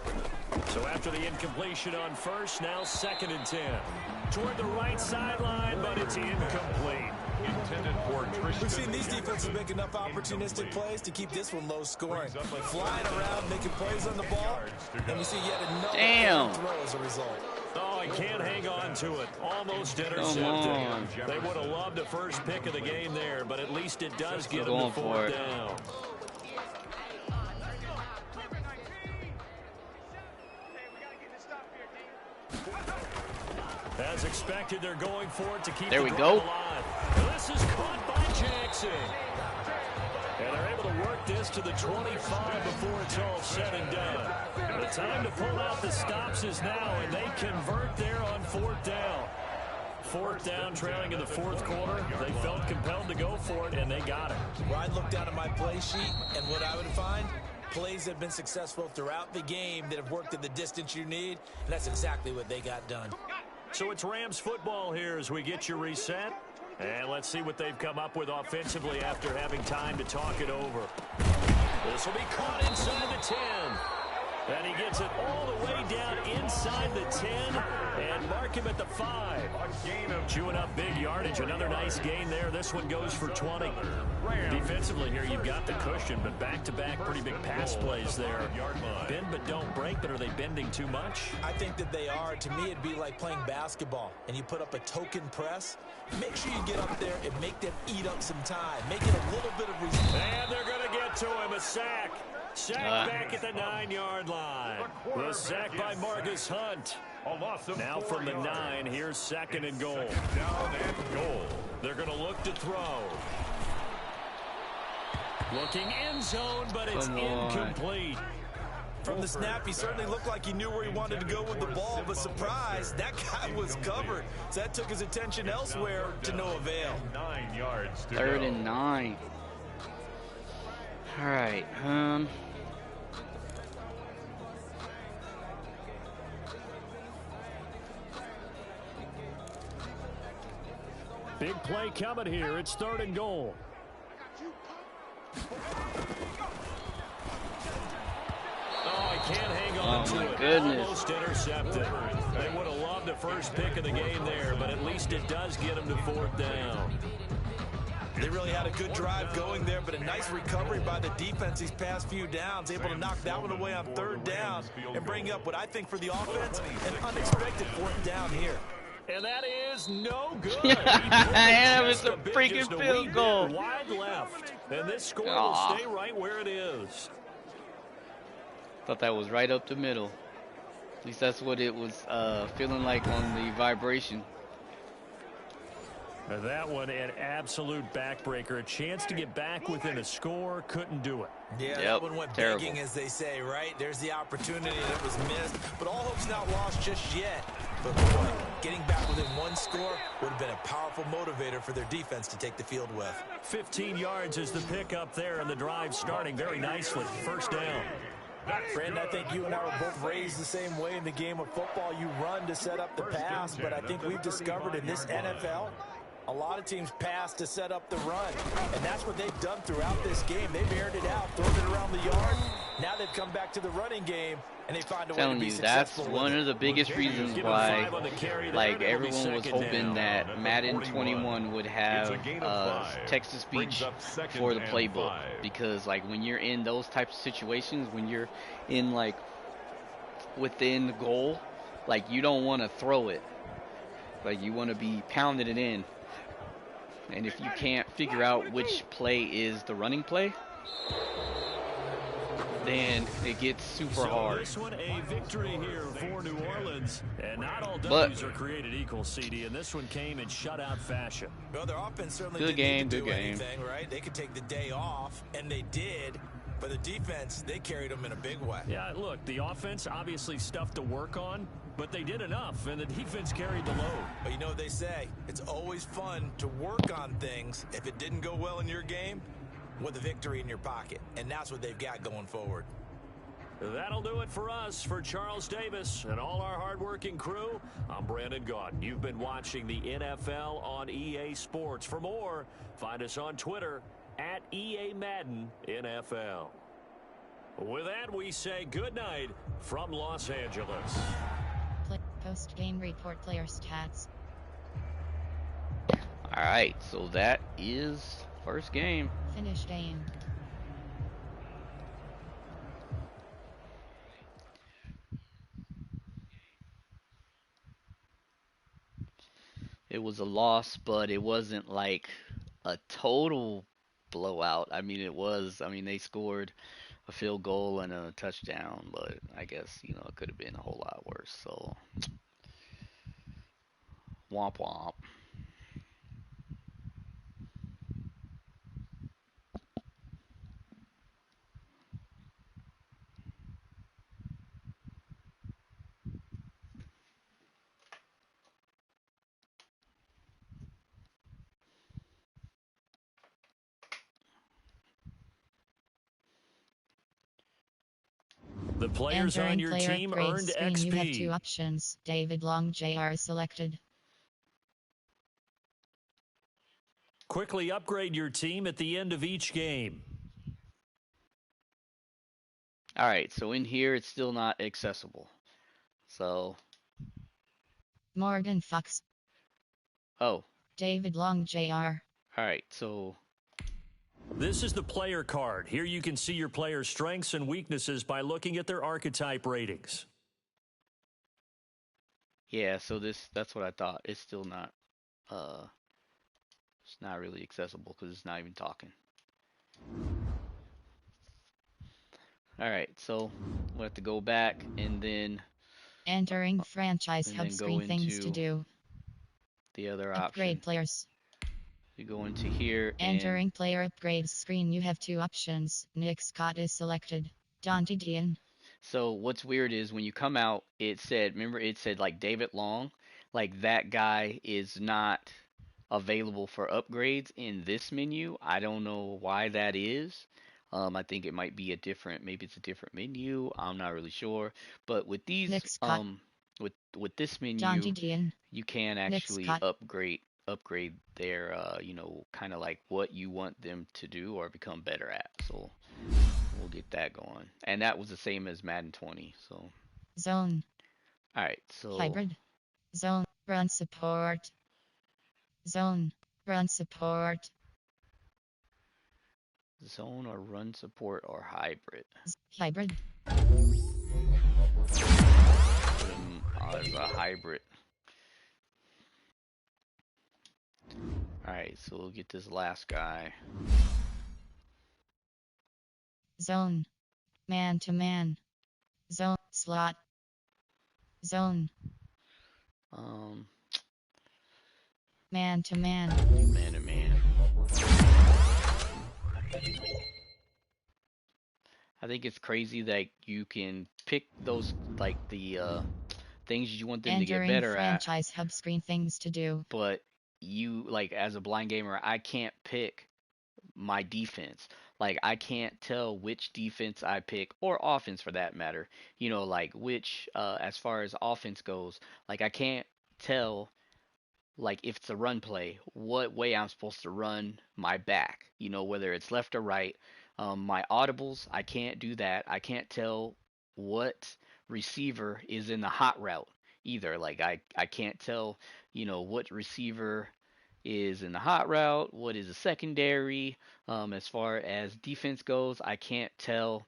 So after the incompletion on 1st, now 2nd and 10. Toward the right sideline, but it's incomplete. Intended for We've seen these defenses make enough opportunistic plays to keep this one low scoring. Flying around, making plays on the ball, and we see yet another throw as a result. Oh, he can't hang on to it. Almost intercepted. They would have loved a first pick of the game there, but at least it does get them to 4th down. As expected, they're going for it to keep the drive alive. This is caught by Jackson. And they're able to work this to the 25 before it's all said and done. The time to pull out the stops is now, and they convert there on 4th down. 4th down, trailing in the 4th quarter. They felt compelled to go for it, and they got it. Well, I'd look down at my play sheet, and what I would find, plays that have been successful throughout the game that have worked in the distance you need, and that's exactly what they got done. So it's Rams football here as we get you reset. And let's see what they've come up with offensively after having time to talk it over. This will be caught inside the 10. And he gets it all the way down inside the 10 and mark him at the 5. Chewing up big yardage. Another nice gain there. This one goes for 20. Defensively here, you've got the cushion, but back-to-back pretty big pass plays there. Bend but don't break, but are they bending too much? I think that they are. To me, it'd be like playing basketball, and you put up a token press. Make sure you get up there and make them eat up some time. Make it a little bit of resistance. And they're going to get to him. A sack. Sack back at the 9-yard line. The sack by Marcus Hunt. Now from the 9, here's 2nd and goal. Down and goal. They're going to look to throw. Looking end zone, but it's incomplete. From the snap, he certainly looked like he knew where he wanted to go with the ball, but surprise, that guy was covered. So that took his attention elsewhere to no avail. 9 yards to 3rd go. and 9. All right. Big play coming here. It's 3rd and goal. Oh, he can't hang on to it. Goodness. Almost intercepted. They would have loved the first pick of the game there, but at least it does get them to 4th down. They really had a good drive going there, but a nice recovery by the defense these past few downs, able to knock that one away on 3rd down and bring up what I think for the offense, an unexpected 4th down here. And that is no good. Yeah, it's a freaking field goal. Wide left. And this score will stay right where it is. Thought that was right up the middle. At least that's what it was feeling like on the vibration. That one, an absolute backbreaker. A chance to get back within a score, couldn't do it. Yeah, that one went begging, as they say, right? There's the opportunity that was missed, but all hope's not lost just yet. But boy, getting back within one score would have been a powerful motivator for their defense to take the field with. 15 yards is the pickup there, and the drive starting very nicely. 1st down. Brandon, I think you and I were both raised the same way in the game of football. You run to set up the pass, but I think we've discovered in this NFL, a lot of teams pass to set up the run, and that's what they've done throughout this game. They've aired it out, thrown it around the yard. Now they've come back to the running game, and they find a way to be successful. That's one of the biggest reasons why, like, everyone was hoping that Madden 21 would have text-to-speech for the playbook, because, like, when you're in those types of situations, when you're in, like, within the goal, like, you don't want to throw it. Like, you want to be pounding it in. And if you can't figure out which play is the running play, then it gets super hard. This one a victory here for New Orleans, and not all W's are created equal, CD, and this one came in shutout fashion. Well, their offense certainly didn't do anything, right? They could take the day off, and they did. But the defense, they carried them in a big way. Yeah, look, the offense obviously stuff to work on, but they did enough, and the defense carried the load. But you know what they say, it's always fun to work on things if it didn't go well in your game with a victory in your pocket, and that's what they've got going forward. That'll do it for us. For Charles Davis and all our hardworking crew, I'm Brandon Gaudin. You've been watching the NFL on EA Sports. For more, find us on Twitter at EA Madden NFL. With that, we say good night from Los Angeles. Post-game report, player stats. All right, so that is first game. Finish game. It was a loss, but it wasn't like a total blowout. I mean, they scored a field goal and a touchdown, but I guess, it could have been a whole lot worse. So, womp womp. The players on your team earned screen. XP. You have 2 options. David Long Jr. selected. Quickly upgrade your team at the end of each game. All right, so in here, it's still not accessible. So. Morgan Fox. Oh. David Long Jr. All right, so. This is the player card. Here you can see your player's strengths and weaknesses by looking at their archetype ratings. Yeah, so that's what I thought. It's still not, it's not really accessible because it's not even talking. All right, so we'll have to go back and then entering franchise hub screen, things to do. The other upgrade option. Players. You go into here. Entering player upgrades screen. You have 2 options. Nick Scott is selected. Dante Dean. So what's weird is when you come out, it said, remember it said like David Long, like that guy is not available for upgrades in this menu. I don't know why that is. I think it might be a different, maybe it's a different menu. I'm not really sure. But with these, Nick Scott. with this John menu, Gideon. you can Nick actually Scott. upgrade their, kind of like what you want them to do or become better at. So we'll get that going. And that was the same as Madden 20. So, Zone. all right. So Hybrid. Zone. Run support. Zone. Run support. zone or run support or hybrid. Hybrid. Put them as a hybrid. All right. So we'll get this last guy. Zone. Man to man. Zone. Slot. Zone. Um, Man to man. man to man. I think it's crazy that you can pick those like the things you want them to get Entering better at, franchise hub screen things to do. but you like as a blind gamer, I can't pick my defense. Like I can't tell which defense I pick or offense for that matter. Like which as far as offense goes, like I can't tell like if it's a run play, what way I'm supposed to run my back, whether it's left or right. My audibles, I can't do that. I can't tell what receiver is in the hot route either. Like I can't tell, what receiver is in the hot route, what is a secondary. As far as defense goes, I can't tell.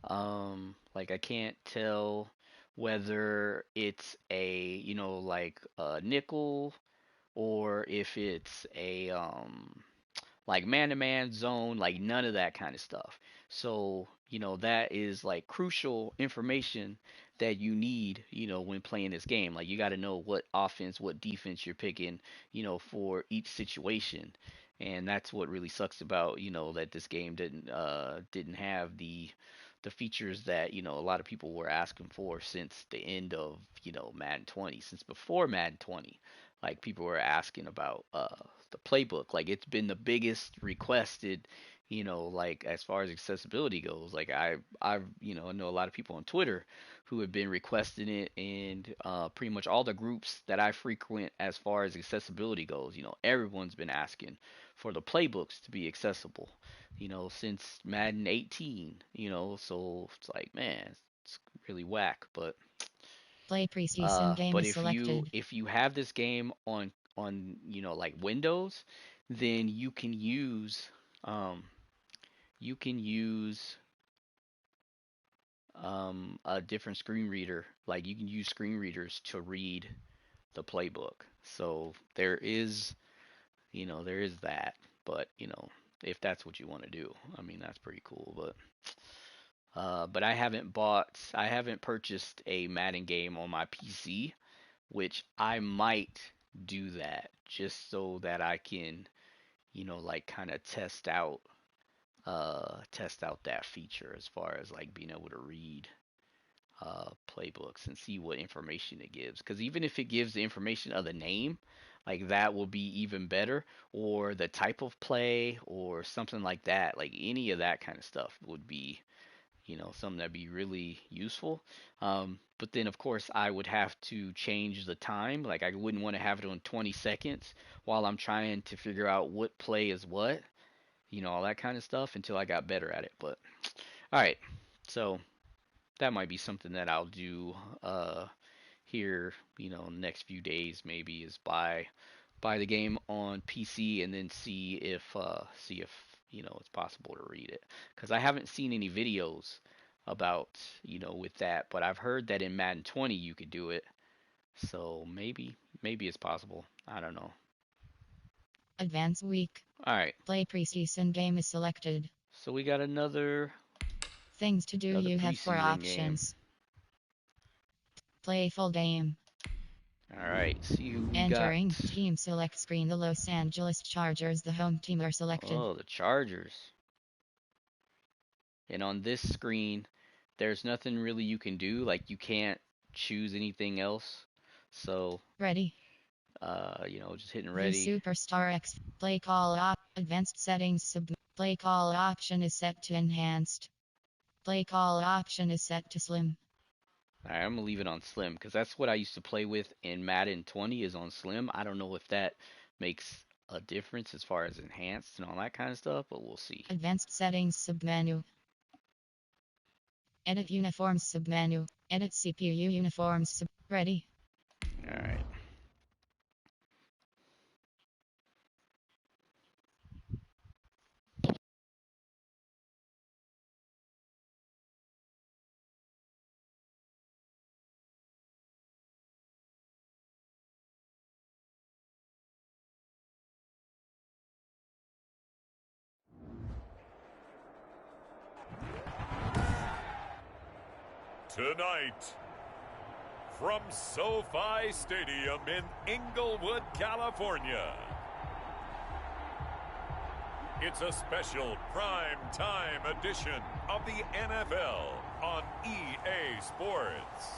Like I can't tell whether it's a, like a nickel or if it's a like man to man zone, like none of that kind of stuff. So, that is like crucial information that you need, when playing this game. Like you got to know what offense, what defense you're picking, for each situation. And that's what really sucks about, that this game didn't have the features that, a lot of people were asking for since the end of, Madden 20, since before Madden 20. Like people were asking about the playbook. Like it's been the biggest requested, like as far as accessibility goes. Like I've I know a lot of people on Twitter who have been requesting it, and pretty much all the groups that I frequent as far as accessibility goes, everyone's been asking for the playbooks to be accessible, since Madden 18, so it's like, man, it's really whack. Play preseason game But is selected. if you have this game on like Windows, then um you can use a different screen reader. Like you can use screen readers to read the playbook. So there is that. But if that's what you want to do, I mean that's pretty cool. But I haven't purchased a Madden game on my PC, which I might do that just so that I can, like kind of test out that feature as far as like being able to read playbooks and see what information it gives. Because even if it gives the information of the name, like that will be even better, or the type of play, or something like that. Like any of that kind of stuff would be, something that'd be really useful. But then, of course, I would have to change the time. Like, I wouldn't want to have it on 20 seconds while I'm trying to figure out what play is what, all that kind of stuff until I got better at it. But, all right. So, that might be something that I'll do here, next few days maybe is buy the game on PC and then see if it's possible to read it, because I haven't seen any videos about with that, but I've heard that in Madden 20 you could do it, so maybe it's possible. I don't know. Advance week. All right, Play preseason game is selected. so we got Things to do another you have four preseason game. options. Play full game. All right, see who we got. Entering team select screen. The Los Angeles Chargers, the home team, are selected. Oh, the Chargers. And on this screen, there's nothing really you can do. Like, you can't choose anything else. So, Ready. just hitting View ready. Superstar X. Play call advanced settings. Play call option is set to enhanced. Play call option is set to slim. All right, I'm gonna leave it on slim because that's what I used to play with in Madden 20 is on slim. I don't know if that makes a difference as far as enhanced and all that kind of stuff, but we'll see. Advanced settings submenu. Edit uniforms submenu. Edit CPU uniforms ready. All right. Tonight, from SoFi Stadium in Inglewood, California, it's a special prime time edition of the NFL on EA Sports.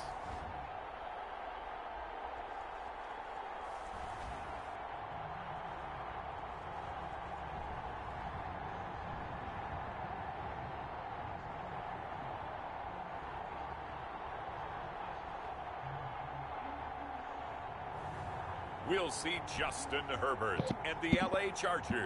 We'll see Justin Herbert and the LA Chargers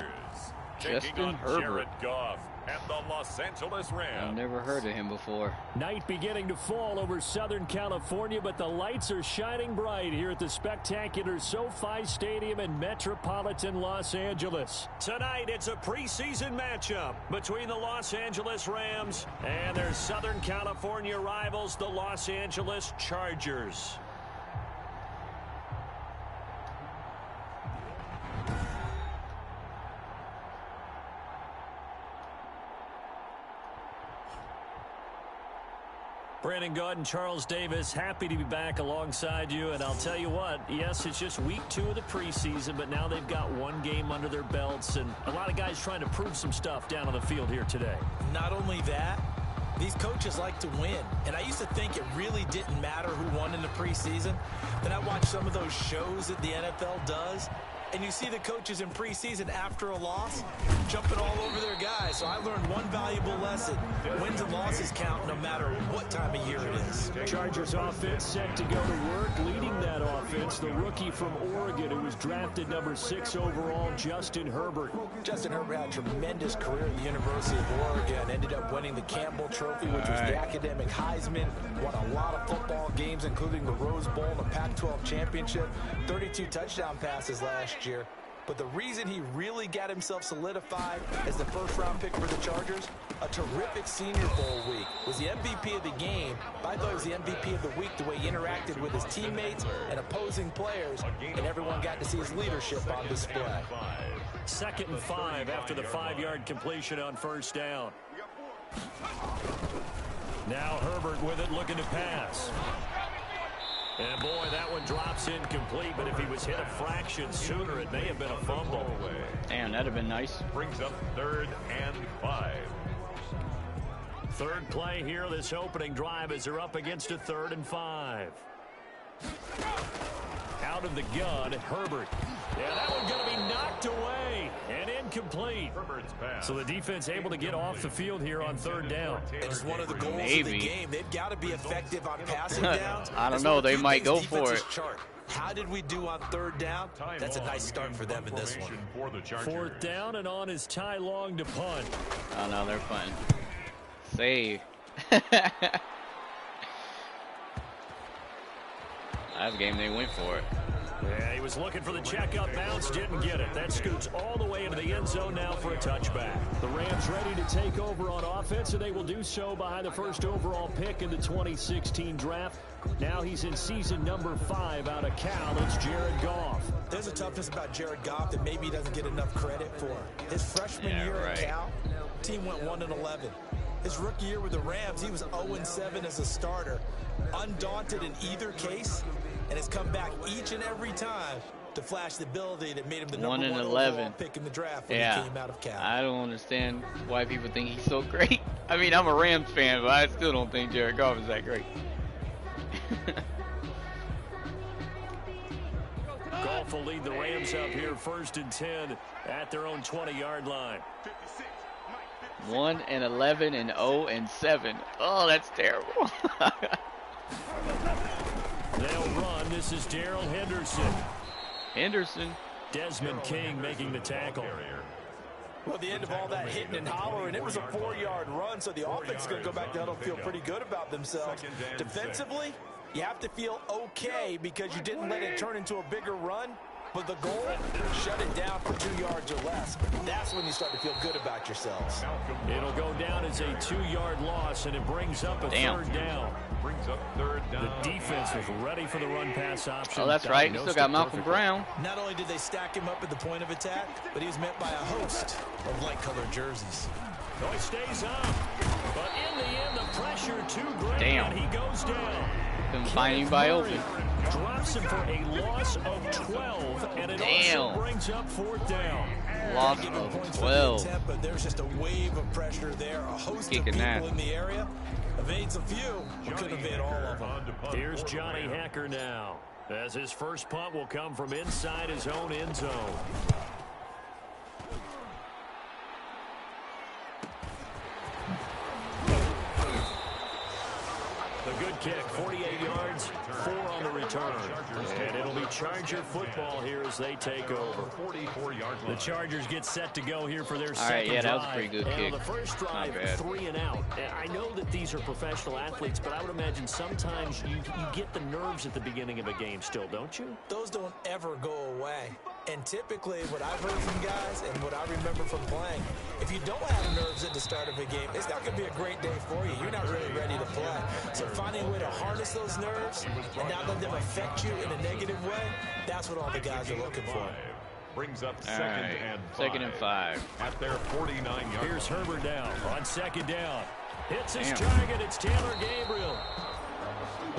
taking on Jared Goff and the Los Angeles Rams. I've never heard of him before. Night beginning to fall over Southern California, but the lights are shining bright here at the spectacular SoFi Stadium in metropolitan Los Angeles. Tonight, it's a preseason matchup between the Los Angeles Rams and their Southern California rivals, the Los Angeles Chargers. Brandon Gaud and Charles Davis, happy to be back alongside you. And I'll tell you what, yes, it's just week 2 of the preseason, but now they've got one game under their belts. And a lot of guys trying to prove some stuff down on the field here today. Not only that, these coaches like to win. And I used to think it really didn't matter who won in the preseason. Then I watched some of those shows that the NFL does. And you see the coaches in preseason after a loss jumping all over their guys. So I learned one valuable lesson. Wins and losses count no matter what time of year it is. Chargers offense set to go to work. Leading that offense, the rookie from Oregon who was drafted number 6 overall, Justin Herbert. Justin Herbert had a tremendous career at the University of Oregon. Ended up winning the Campbell Trophy, which was the academic Heisman. Won a lot of football games, including the Rose Bowl and the Pac-12 championship. 32 touchdown passes last year. But the reason he really got himself solidified as the first-round pick for the Chargers, a terrific Senior Bowl week. Was the MVP of the game, but I thought he was the MVP of the week the way he interacted with his teammates and opposing players, and everyone got to see his leadership on display. 2nd and 5 after the 5-yard completion on first down. Now Herbert with it, looking to pass. And boy, that one drops incomplete, but if he was hit a fraction sooner, it may have been a fumble. Damn, that'd have been nice. Brings up 3rd and 5. Third play here, this opening drive as they're up against a 3rd and 5. Out of the gun, Herbert. Yeah, that one's going to be knocked away and incomplete. So the defense able to get off the field here on 3rd down. It's one of the goals of the game. They've got to be effective on passing downs. I don't know. They might go for it. How did we do on 3rd down? That's a nice start for them in this one. 4th down, and on is Ty Long to punt. Oh, no, they're punting. Save. Last game they went for it. Yeah, he was looking for the checkup bounce, didn't get it. That scoots all the way into the end zone now for a touchback. The Rams ready to take over on offense, and they will do so behind the first overall pick in the 2016 draft. Now he's in season number 5 out of Cal. It's Jared Goff. There's a toughness about Jared Goff that maybe he doesn't get enough credit for. His freshman year at Cal, team went 1-11. His rookie year with the Rams, he was 0-7 as a starter. Undaunted in either case, and has come back each and every time to flash the ability that made him the 1 number and 1 11. overall pick in the draft when he came out of Cal. I don't understand why people think he's so great. I mean, I'm a Rams fan, but I still don't think Jared Goff is that great. Goff will lead the Rams up here 1st and 10 at their own 20-yard line. 1 and 11 and 0 and 7. Oh, that's terrible. They'll run. This is Darrell Henderson. Henderson. Desmond King making the tackle. Well, the end of all that hitting and hollering, it was a 4-yard run, so the offense is going to go back down and feel pretty good about themselves. Defensively, you have to feel okay because you didn't let it turn into a bigger run. But the goal, shut it down for 2 yards or less. That's when you start to feel good about yourselves. It'll go down as a 2-yard loss, and it brings up a third down. The defense was ready for the run-pass option. Oh, that's right. You still got Malcolm Brown. Not only did they stack him up at the point of attack, but he was met by a host of light-colored jerseys. So he stays up. But in the end, the pressure too great, Damn. and he goes down. Couldn't find anybody open. Drops him for a loss of 12, and it also brings up 4th down. Loss of 12. Attempt, but there's just a wave of pressure there. A host of people in the area. Evades a few, but couldn't evade all of them. Here's Johnny Hecker now, as his first punt will come from inside his own end zone. The good kick, 48 yards, 4 on the return. And it'll be Charger football here as they take over. The Chargers get set to go here for their second drive. That was a pretty good kick. The first drive, 3 and out. I know that these are professional athletes, but I would imagine sometimes you get the nerves at the beginning of a game still, don't you? Those don't ever go away. And typically, what I've heard from guys and what I remember from playing, if you don't have nerves at the start of a game, it's not going to be a great day for you. You're not really ready to play. So finding a way to harness those nerves and not let them affect you in a negative way, that's what all the guys are looking for. Brings up second and 5. At their 49-yard. Here's Herbert down on 2nd down. Hits his target. It's Taylor Gabriel.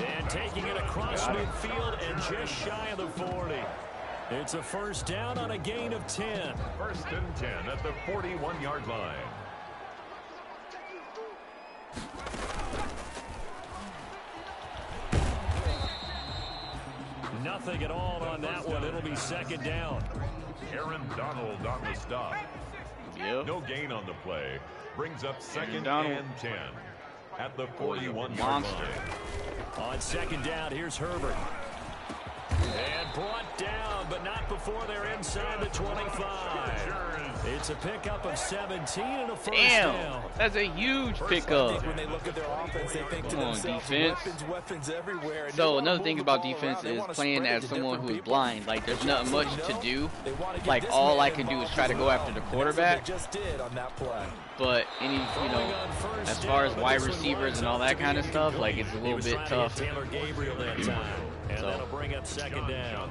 And taking it across midfield and just shy of the 40. It's a first down on a gain of 10. 1st and 10 at the 41-yard line. Nothing at all on that one. It'll be 2nd down. Aaron Donald on the stop. Yep. No gain on the play. Brings up 2nd and 10 at the 41-yard line. On 2nd down, here's Herbert. And brought down, but not before they're inside the 25. It's a pickup of 17 and a first down. That's a huge pickup. I think when they look at their offense, they think to themselves, weapons everywhere. So another thing about defense is playing as someone who is blind. Like, there's not much to do. Like, all I can do is try to go after the quarterback. But as far as wide receivers and all that kind of stuff, like, it's a little bit tough. And that'll bring up 2nd down.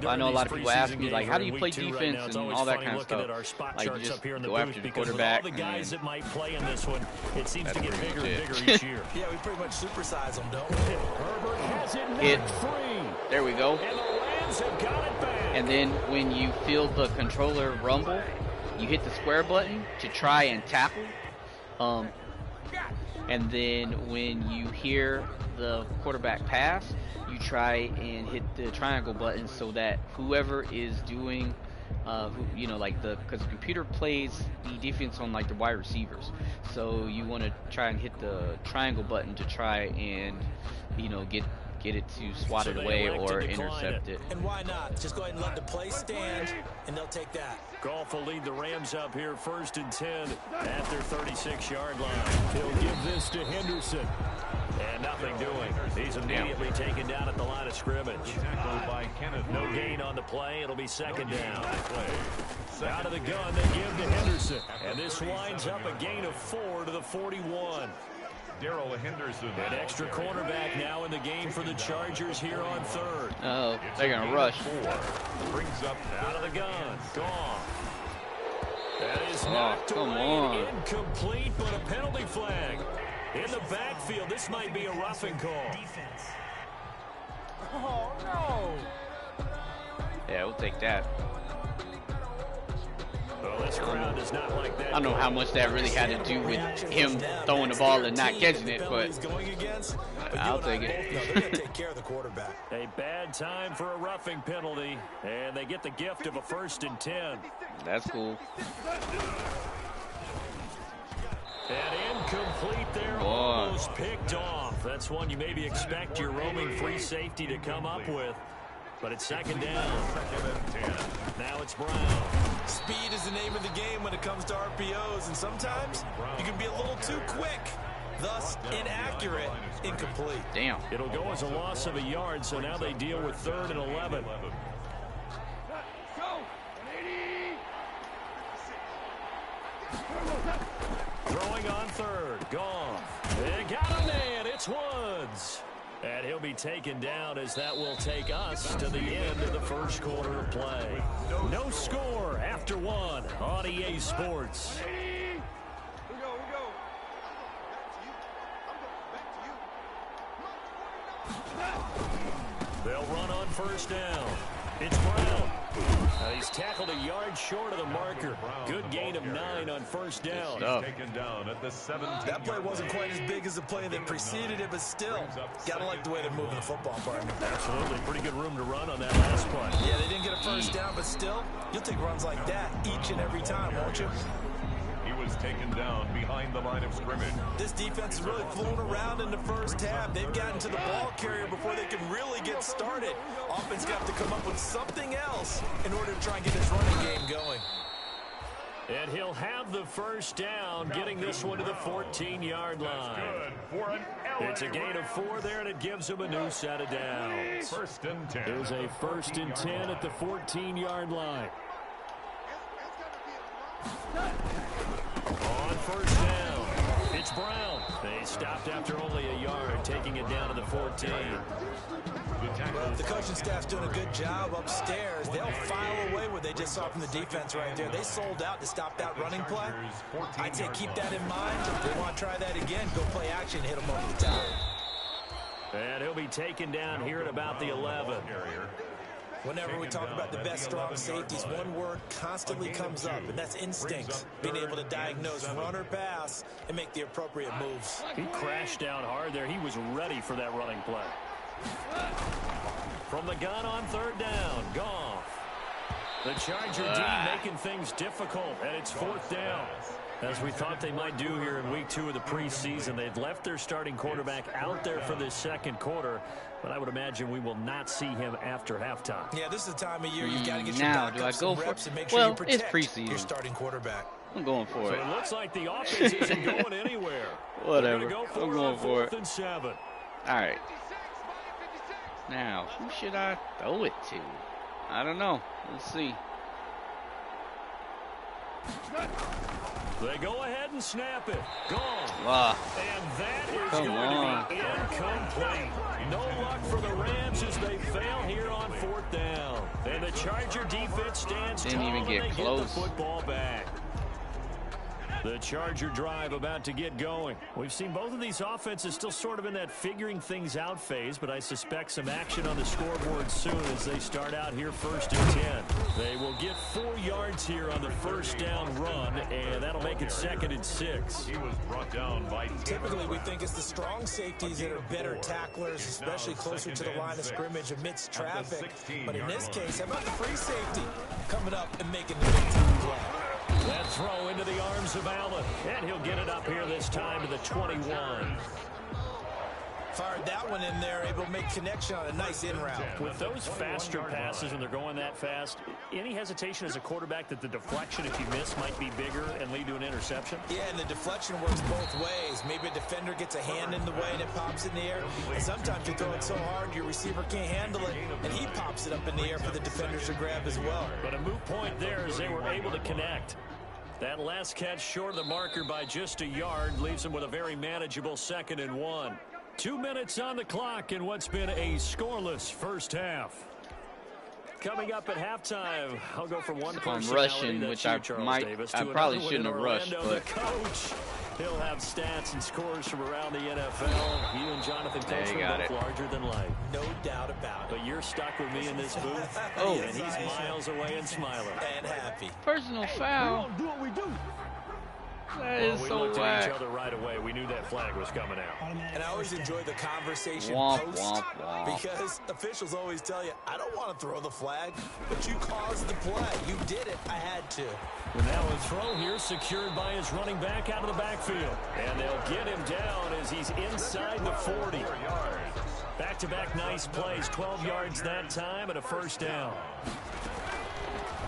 I know a lot of people ask me, like, how do you play defense and all that kind of stuff? Like, you just go after the quarterback. All the guys that might play in this one, it seems to get bigger and bigger each year. Yeah, we pretty much supersize them, don't we? Herbert has it free. There we go. And the Rams have got it back. And then when you feel the controller rumble, you hit the square button to try and tackle. And then when you hear the quarterback pass, you try and hit the triangle button so that whoever is doing, because the computer plays the defense on like the wide receivers. So you want to try and hit the triangle button to try and, get it to swat it away or intercept it. And why not? Just go ahead and let the play stand, and they'll take that. Goff will lead the Rams up here 1st and 10 at their 36-yard line. He'll give this to Henderson. And nothing doing. He's immediately taken down at the line of scrimmage. No gain on the play. It'll be 2nd down. Out of the gun, they give to Henderson. And this winds up a gain of 4 to the 41. Darrell Henderson. An extra cornerback now in the game for the Chargers here on 3rd. Oh, they're going to rush. Brings up out of the gun. Goff. That is knocked away. Incomplete, but a penalty flag. In the backfield, this might be a roughing call. Defense. Oh, no. Yeah, we'll take that. Well, this crowd is not like that. I don't know how much that really had to do with him throwing the ball and not catching it, but I'll take it. They're going to take care of the quarterback. A bad time for a roughing penalty, and they get the gift of a 1st and 10. That's cool. And incomplete there, almost picked off. That's one you maybe expect your roaming free safety to come up with. But it's 2nd down. Now it's Brown. Speed is the name of the game when it comes to RPOs, and sometimes you can be a little too quick, thus inaccurate, incomplete. Damn. It'll go as a loss of a yard, so now they deal with 3rd and 11. Throwing on 3rd. Goff. They got him, and it's Woods. And he'll be taken down as that will take us to the end of the 1st quarter of play. No score after 1 on EA Sports. They'll run on 1st down. It's Brown. He's tackled a yard short of the marker. Good gain of 9 on 1st down. Taken down at the 17. That play wasn't quite as big as the play that preceded it, but still, gotta like the way they're moving the football, partner. Absolutely. Pretty good room to run on that last play. Yeah, they didn't get a 1st down, but still, you'll take runs like that each and every time, won't you? He was taken down behind the line of scrimmage. This defense is really fooling around in the 1st half. They've gotten to the ball carrier before they can really get started. Offense got to come up with something else in order to try and get this running game going. And he'll have the 1st down, getting this one to the 14-yard line. It's a gain of 4 there, and it gives him a new set of downs. 1st and 10. There's a 1st and 10 at the 14-yard line. On 1st down, it's Brown. They stopped after only a yard, taking it down to the 14. Well, the coaching staff's doing a good job upstairs. They'll file away what they just saw from the defense right there. They sold out to stop that running play. I'd say keep that in mind. If they want to try that again, go play action and hit them over the top. And he'll be taken down here at about the 11. Whenever we talk about the best strong safeties, one word constantly comes up, and that's instinct. Being able to diagnose run or pass and make the appropriate moves. He crashed down hard there. He was ready for that running play. From the gun on 3rd down, Goff. The Charger D making things difficult, and it's 4th down. As we thought they might do here in week 2 of the preseason, they'd left their starting quarterback out there for this 2nd quarter, but I would imagine we will not see him after halftime. Yeah, this is the time of year you've got to get your Now, do I backups go and for reps it? and make sure Well, you protect it's preseason. your starting quarterback. I'm going for So it. it looks like the offense isn't going anywhere. Whatever. Go I'm going for it. 4th and 7. All right. Now, who should I throw it to? I don't know. Let's see. They go ahead and snap it. Gone. Wow. And that is Come going on. to be incomplete. No luck for the Rams as they fail here on 4th down. And the Charger defense stands Didn't tall even and get they close. get the football back. The Charger drive about to get going. We've seen both of these offenses still sort of in that figuring things out phase, but I suspect some action on the scoreboard soon as they start out here 1st and 10. They will get 4 yards here on the 1st down run, and that'll make it 2nd and 6. He was brought down by Typically, we think it's the strong safeties that are better tacklers, especially closer to the line of scrimmage amidst traffic. But in this case, how about the free safety coming up and making the big-time play? That throw into the arms of Allen, and he'll get it up here this time to the 21. Fired that one in there, able to make connection on a nice in route. With those faster passes when they're going that fast, any hesitation as a quarterback that the deflection, if you miss, might be bigger and lead to an interception? Yeah, and the deflection works both ways. Maybe a defender gets a hand in the way and it pops in the air. And sometimes you throw it so hard your receiver can't handle it, and he pops it up in the air for the defenders to grab as well. But a moot point there as they were able to connect. That last catch short of the marker by just a yard leaves them with a very manageable 2nd and 1. 2 minutes on the clock in what's been a scoreless 1st half. Coming up at halftime, I'll go from one I'm personality, rushing, that's which you, I Charles might. Davis, I to probably another one shouldn't in have rushed, Orlando, but the coach. He'll have stats and scores from around the NFL. You and Jonathan Coachman both larger than life. No doubt about it. But you're stuck with me in this booth. Oh. And he's miles away and smiling. And happy. Personal foul. Do what we do. That is we so looked at whack. each other right away. We knew that flag was coming out. And I always enjoy the conversation Womp, post womp, womp. because officials always tell you, I don't want to throw the flag, but you caused the play. You did it. I had to. And now a throw here secured by his running back out of the backfield. And they'll get him down as he's inside the 40. Back-to-back nice plays. 12 yards that time and a first down.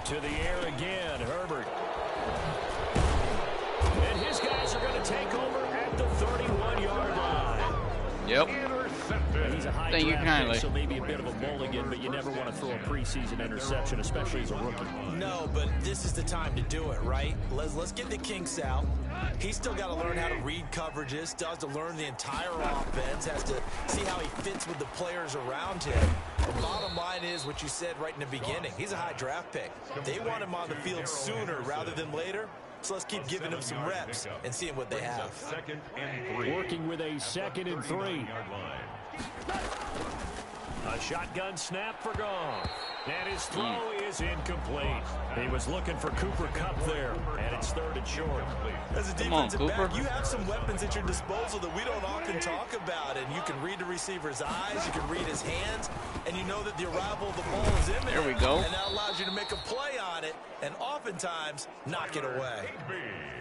To the air again, Herbert. And his guys are going to take over at the 31-yard line. Yep. He's a high Thank you draft kindly. pick, so maybe a bit of a mulligan, but you never want to throw a preseason interception, especially as a rookie. No, but this is the time to do it, right? Let's get the kinks out. He's still got to learn how to read coverages, still has to learn the entire offense, has to see how he fits with the players around him. The bottom line is what you said right in the beginning. He's a high draft pick. They want him on the field sooner rather than later. So let's keep giving them some reps and seeing what they have. Working with a 2nd and 3. A shotgun snap for Goff. And his throw is incomplete. He was looking for Cooper Kupp there, and it's 3rd and short. As a defensive back, you have some weapons at your disposal that we don't often talk about, and you can read the receiver's eyes, you can read his hands, and you know that the arrival of the ball is in there. There we go. And that allows you to make a play on it, and oftentimes knock it away.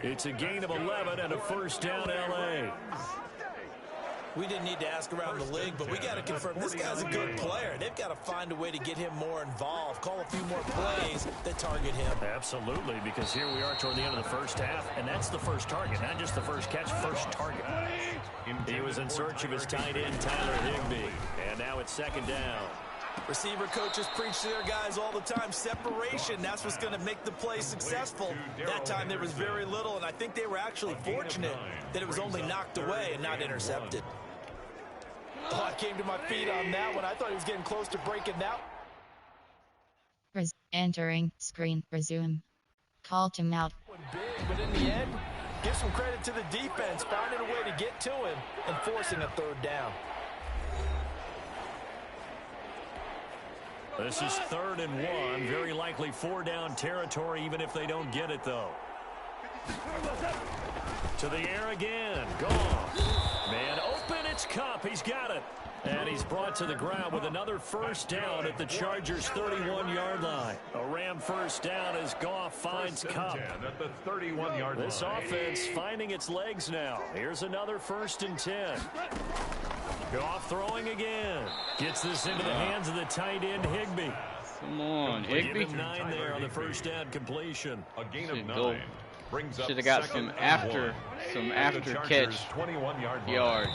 It's a gain of 11 and a first down, L.A. We didn't need to ask around the league, but we got to confirm this guy's a good player. They've got to find a way to get him more involved, call a few more plays that target him. Absolutely, because here we are toward the end of the first half, and that's the first target, not just the first catch, first target. He was in search of his tight end, Tyler Higbee, and now it's 2nd down. Receiver coaches preach to their guys all the time. Separation, that's what's going to make the play successful. That time there was very little, and I think they were actually fortunate that it was only knocked away and not intercepted. Oh, I came to my feet on that one. I thought he was getting close to breaking that. Entering screen. Resume. Call timeout. Big, but in the end, give some credit to the defense, finding a way to get to him and forcing a 3rd down. This is 3rd and 1. Very likely 4-down territory, even if they don't get it, though. To the air again. Goff. Man open. It's Kupp. He's got it. And he's brought to the ground with another first down at the Chargers' 31-yard line. A Ram first down as Goff finds Kupp. At the 31-yard line. This offense finding its legs now. Here's another 1st and 10. Goff throwing again. Gets this into the hands of the tight end, Higbee. Come on, Give Higbee. him 9 there on the first down completion. A gain of Should 9. go. Brings up Should have got 2nd some and after 1. some At the after Chargers' catch 21-yard line. yards.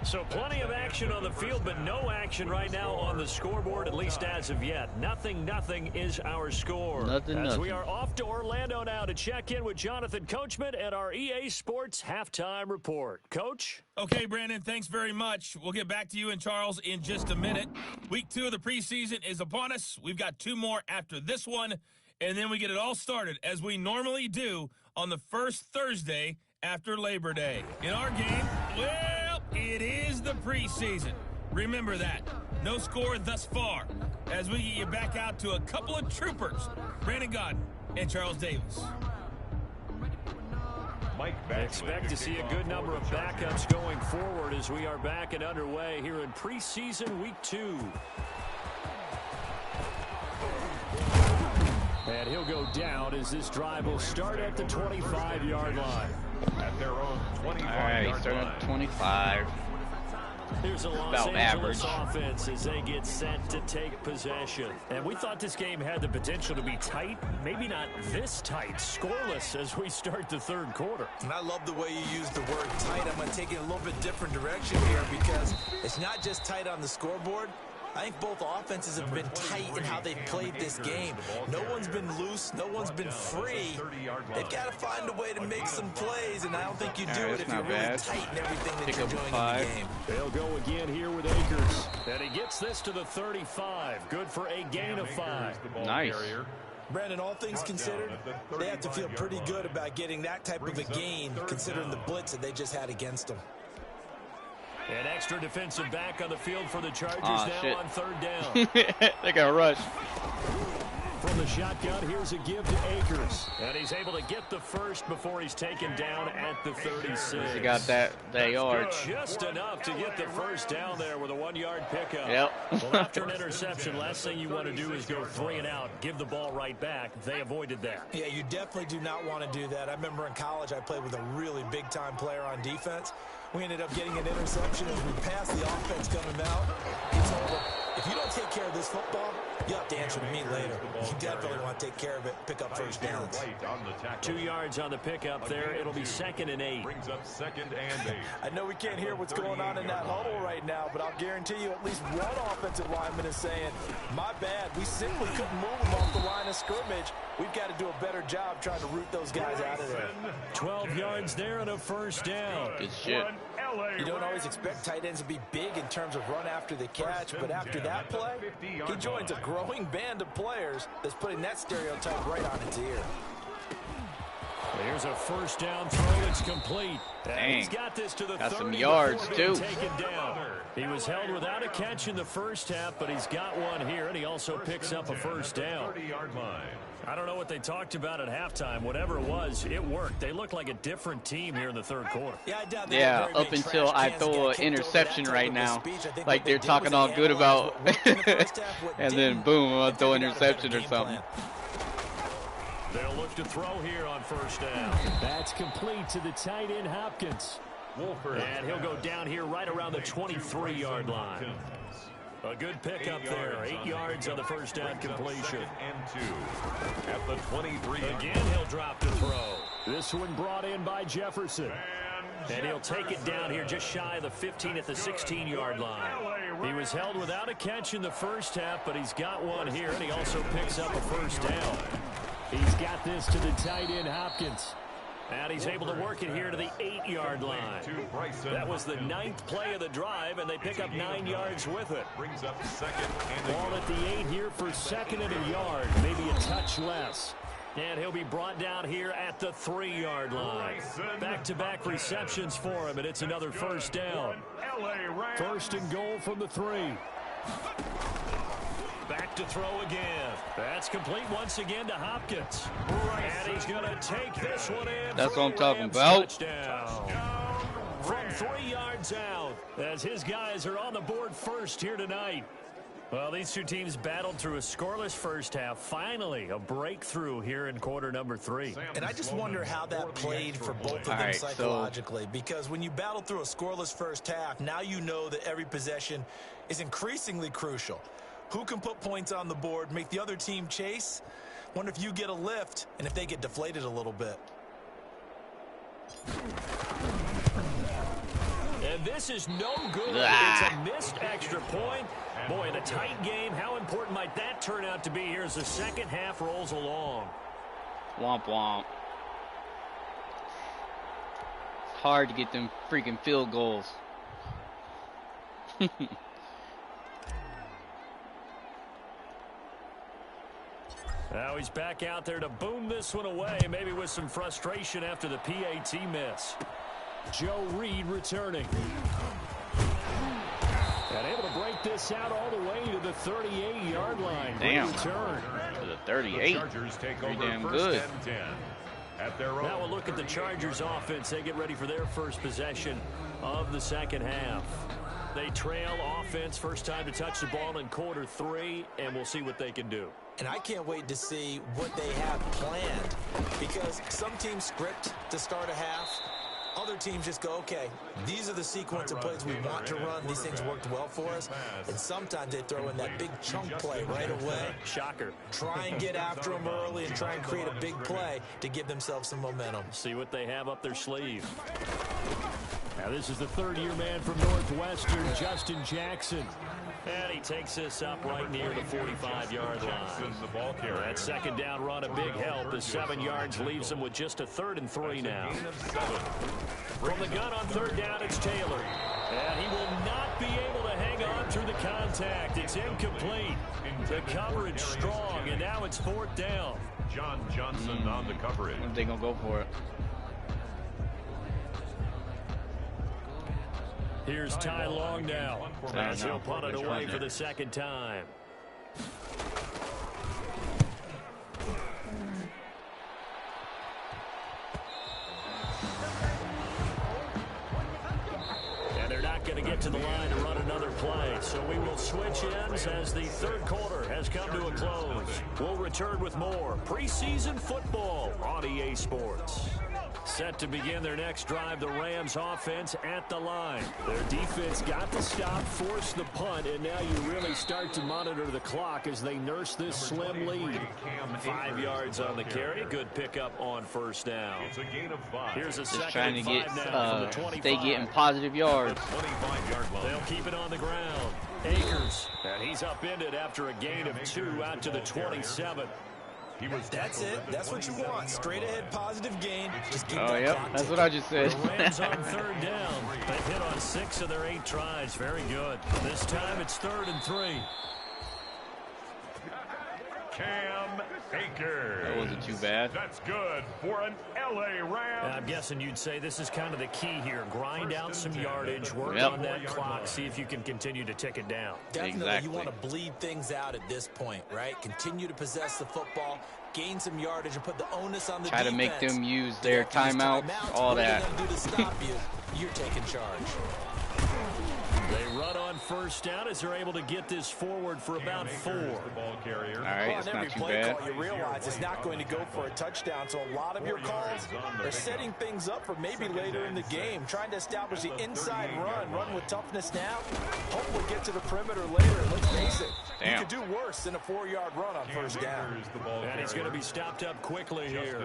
So plenty of action on the field, but no action right now on the scoreboard, at least as of yet. Nothing is our score. As we are off to Orlando now to check in with Jonathan Coachman at our EA Sports Halftime Report. Coach? Okay, Brandon, thanks very much. We'll get back to you and Charles in just a minute. Week 2 of the preseason is upon us. We've got 2 more after this one, and then we get it all started, as we normally do, on the first Thursday after Labor Day. In our game, well, it is the preseason. Remember that. No score thus far, as we get you back out to a couple of troopers, Brandon Godden and Charles Davis. Expect to see a good number of backups going forward as we are back and underway here in preseason week 2. And he'll go down as this drive will start at the 25-yard line. At their own 25-yard All right, start line. at 25. Here's a Los About Angeles average. offense as they get set to take possession. And we thought this game had the potential to be tight, maybe not this tight, scoreless as we start the 3rd quarter. And I love the way you use the word tight. I'm going to take it a little bit different direction here because it's not just tight on the scoreboard. I think both offenses have been tight in how they've played this game. No one's been loose. No one's been free. They've got to find a way to make some plays, and I don't think you do it if you're really tight in everything that you're doing in the game. They'll go again here with Akers. And he gets this to the 35. Good for a gain of 5. Nice. Brandon, all things considered, they have to feel pretty good about getting that type of a gain, considering the blitz that they just had against them. An extra defensive back on the field for the Chargers now on third down. They got rushed. From the shotgun, here's a give to Akers. And he's able to get the first before he's taken down at the 36. He got that yard. Just enough to get the first down there with a 1-yard pickup. Yep. Well, after an interception, last thing you want to do is go 3 and out, give the ball right back. They avoided that. Yeah, you definitely do not want to do that. I remember in college I played with a really big-time player on defense. We ended up getting an interception as we passed the offense coming out. He told him, if you don't take care of this football, you have to answer to me later. You definitely want to take care of it, pick up first downs. 2 yards on the pickup there. It'll be 2nd and 8. Brings up 2nd and 8. I know we can't hear what's going on in that huddle right now, but I'll guarantee you at least one offensive lineman is saying, my bad, we simply couldn't move them off the line of scrimmage. We've got to do a better job trying to root those guys out of there. 12 yards there and a first down. Good shit. You don't always expect tight ends to be big in terms of run after the catch, but after that play, he joins a growing band of players that's putting that stereotype right on its ear. Here's a first down throw. It's complete. Dang. He's got this to the 30 some yards, too. Taken down. He was held without a catch in the first half, but he's got one here, and he also picks up a first down. 30-yard line. I don't know what they talked about at halftime. Whatever it was, it worked. They look like a different team here in the third quarter. Yeah, up until I throw an interception right now. Like they're talking all good about, and then boom, I'll throw an interception or something. They'll look to throw here on first down. That's complete to the tight end, Hopkins. And he'll go down here right around the 23-yard line. A good pickup there. 8 yards on the first down completion. And 2 at the 23. Again, he'll drop to throw. This one brought in by Jefferson. And he'll take it down here just shy of the 15 at the 16-yard line. He was held without a catch in the first half, but he's got one here, and he also picks up a first down. He's got this to the tight end, Hopkins. And he's able to work it here to the 8-yard line. That was the 9th play of the drive, and they pick up 9 yards with it. Brings up 2nd and Ball at the 8 here for 2nd and a yard, maybe a touch less. And he'll be brought down here at the 3-yard line. Back-to-back receptions for him, and it's another first down. First and goal from the 3. Back to throw again. That's complete once again to Hopkins. And he's going to take this one in. That's what I'm talking about. Touchdown. From 3 yards out, as his guys are on the board first here tonight. Well, these two teams battled through a scoreless first half. Finally, a breakthrough here in quarter number 3. And I just wonder how that played for both of them psychologically. Because when you battle through a scoreless first half, now you know that every possession is increasingly crucial. Who can put points on the board, make the other team chase? Wonder if you get a lift and if they get deflated a little bit. And this is no good. It's a missed extra point. Boy, in a tight game, how important might that turn out to be here as the second half rolls along? Womp womp. It's hard to get them freaking field goals. Now he's back out there to boom this one away, maybe with some frustration after the PAT miss. Joe Reed returning. And able to break this out all the way to the 38-yard line. Damn. Return. To the 38. The Chargers take Pretty over damn first good. and 10 at their own. Now we'll look at the Chargers offense. They get ready for their first possession of the second half. They trail offense, first time to touch the ball in quarter 3, and we'll see what they can do. And I can't wait to see what they have planned, because some teams script to start a half. Other teams just go, okay, these are the sequence of plays we want to run. These things worked well for us. And sometimes they throw in that big chunk play right away. Shocker. Try and get after them early and try and create a big play to give themselves some momentum. See what they have up their sleeve. Now this is the third-year man from Northwestern, Justin Jackson. And he takes this up right near the 45-yard line. That second down run, a big help. The 7 yards leaves him with just a 3rd and 3 now. From the gun on third down, it's Taylor. And he will not be able to hang on through the contest. contact. It's incomplete. The coverage strong, and now it's 4th down. John Johnson on the coverage. They're going to go for it. Here's Ty Long now, as he'll punt it away for the 2nd time. And they're not going to get to the line to run another play, so we will switch ends as the 3rd quarter has come to a close. We'll return with more preseason football on EA Sports. Set to begin their next drive, the Rams offense at the line. Their defense got to stop, force the punt, and now you really start to monitor the clock as they nurse this slim lead. 5 yards on the carry. Good pickup on 1st down. It's a gain of 5. Here's a Just second trying to and get, 5 now from the 25. stay getting positive yards. 25-yard line. They'll keep it on the ground. Akers, and he's upended after a gain of 2 out to the 27. That's it. That's what you want. Straight ahead positive gain. Just keep Oh, that yep. clock That's ticking. what I just said. The Rams on 3rd down. They hit on 6 of their 8 tries. Very good. This time it's 3rd and 3. Cam Akers. That wasn't too bad. That's good for an LA Rams. I'm guessing you'd say this is kind of the key here. Grind out some yardage, work Yep. on that clock, see if you can continue to tick it down. Definitely, Exactly. you want to bleed things out at this point, right? Continue to possess the football, gain some yardage, and put the onus on the Try to defense. make them use They their have to use timeouts, all What are that. they gonna do to stop you? You're taking charge. They run on 1st down as they're able to get this forward for about 4. The ball carrier. All right, On it's every not too play bad. call, you realize it's not going to go for a touchdown. So a lot of your calls are setting things up for maybe later in the game, trying to establish the inside run with toughness now. Hopefully get to the perimeter later. Let's face it, you Damn. could do worse than a 4-yard run on 1st down. And he's going to be stopped up quickly here.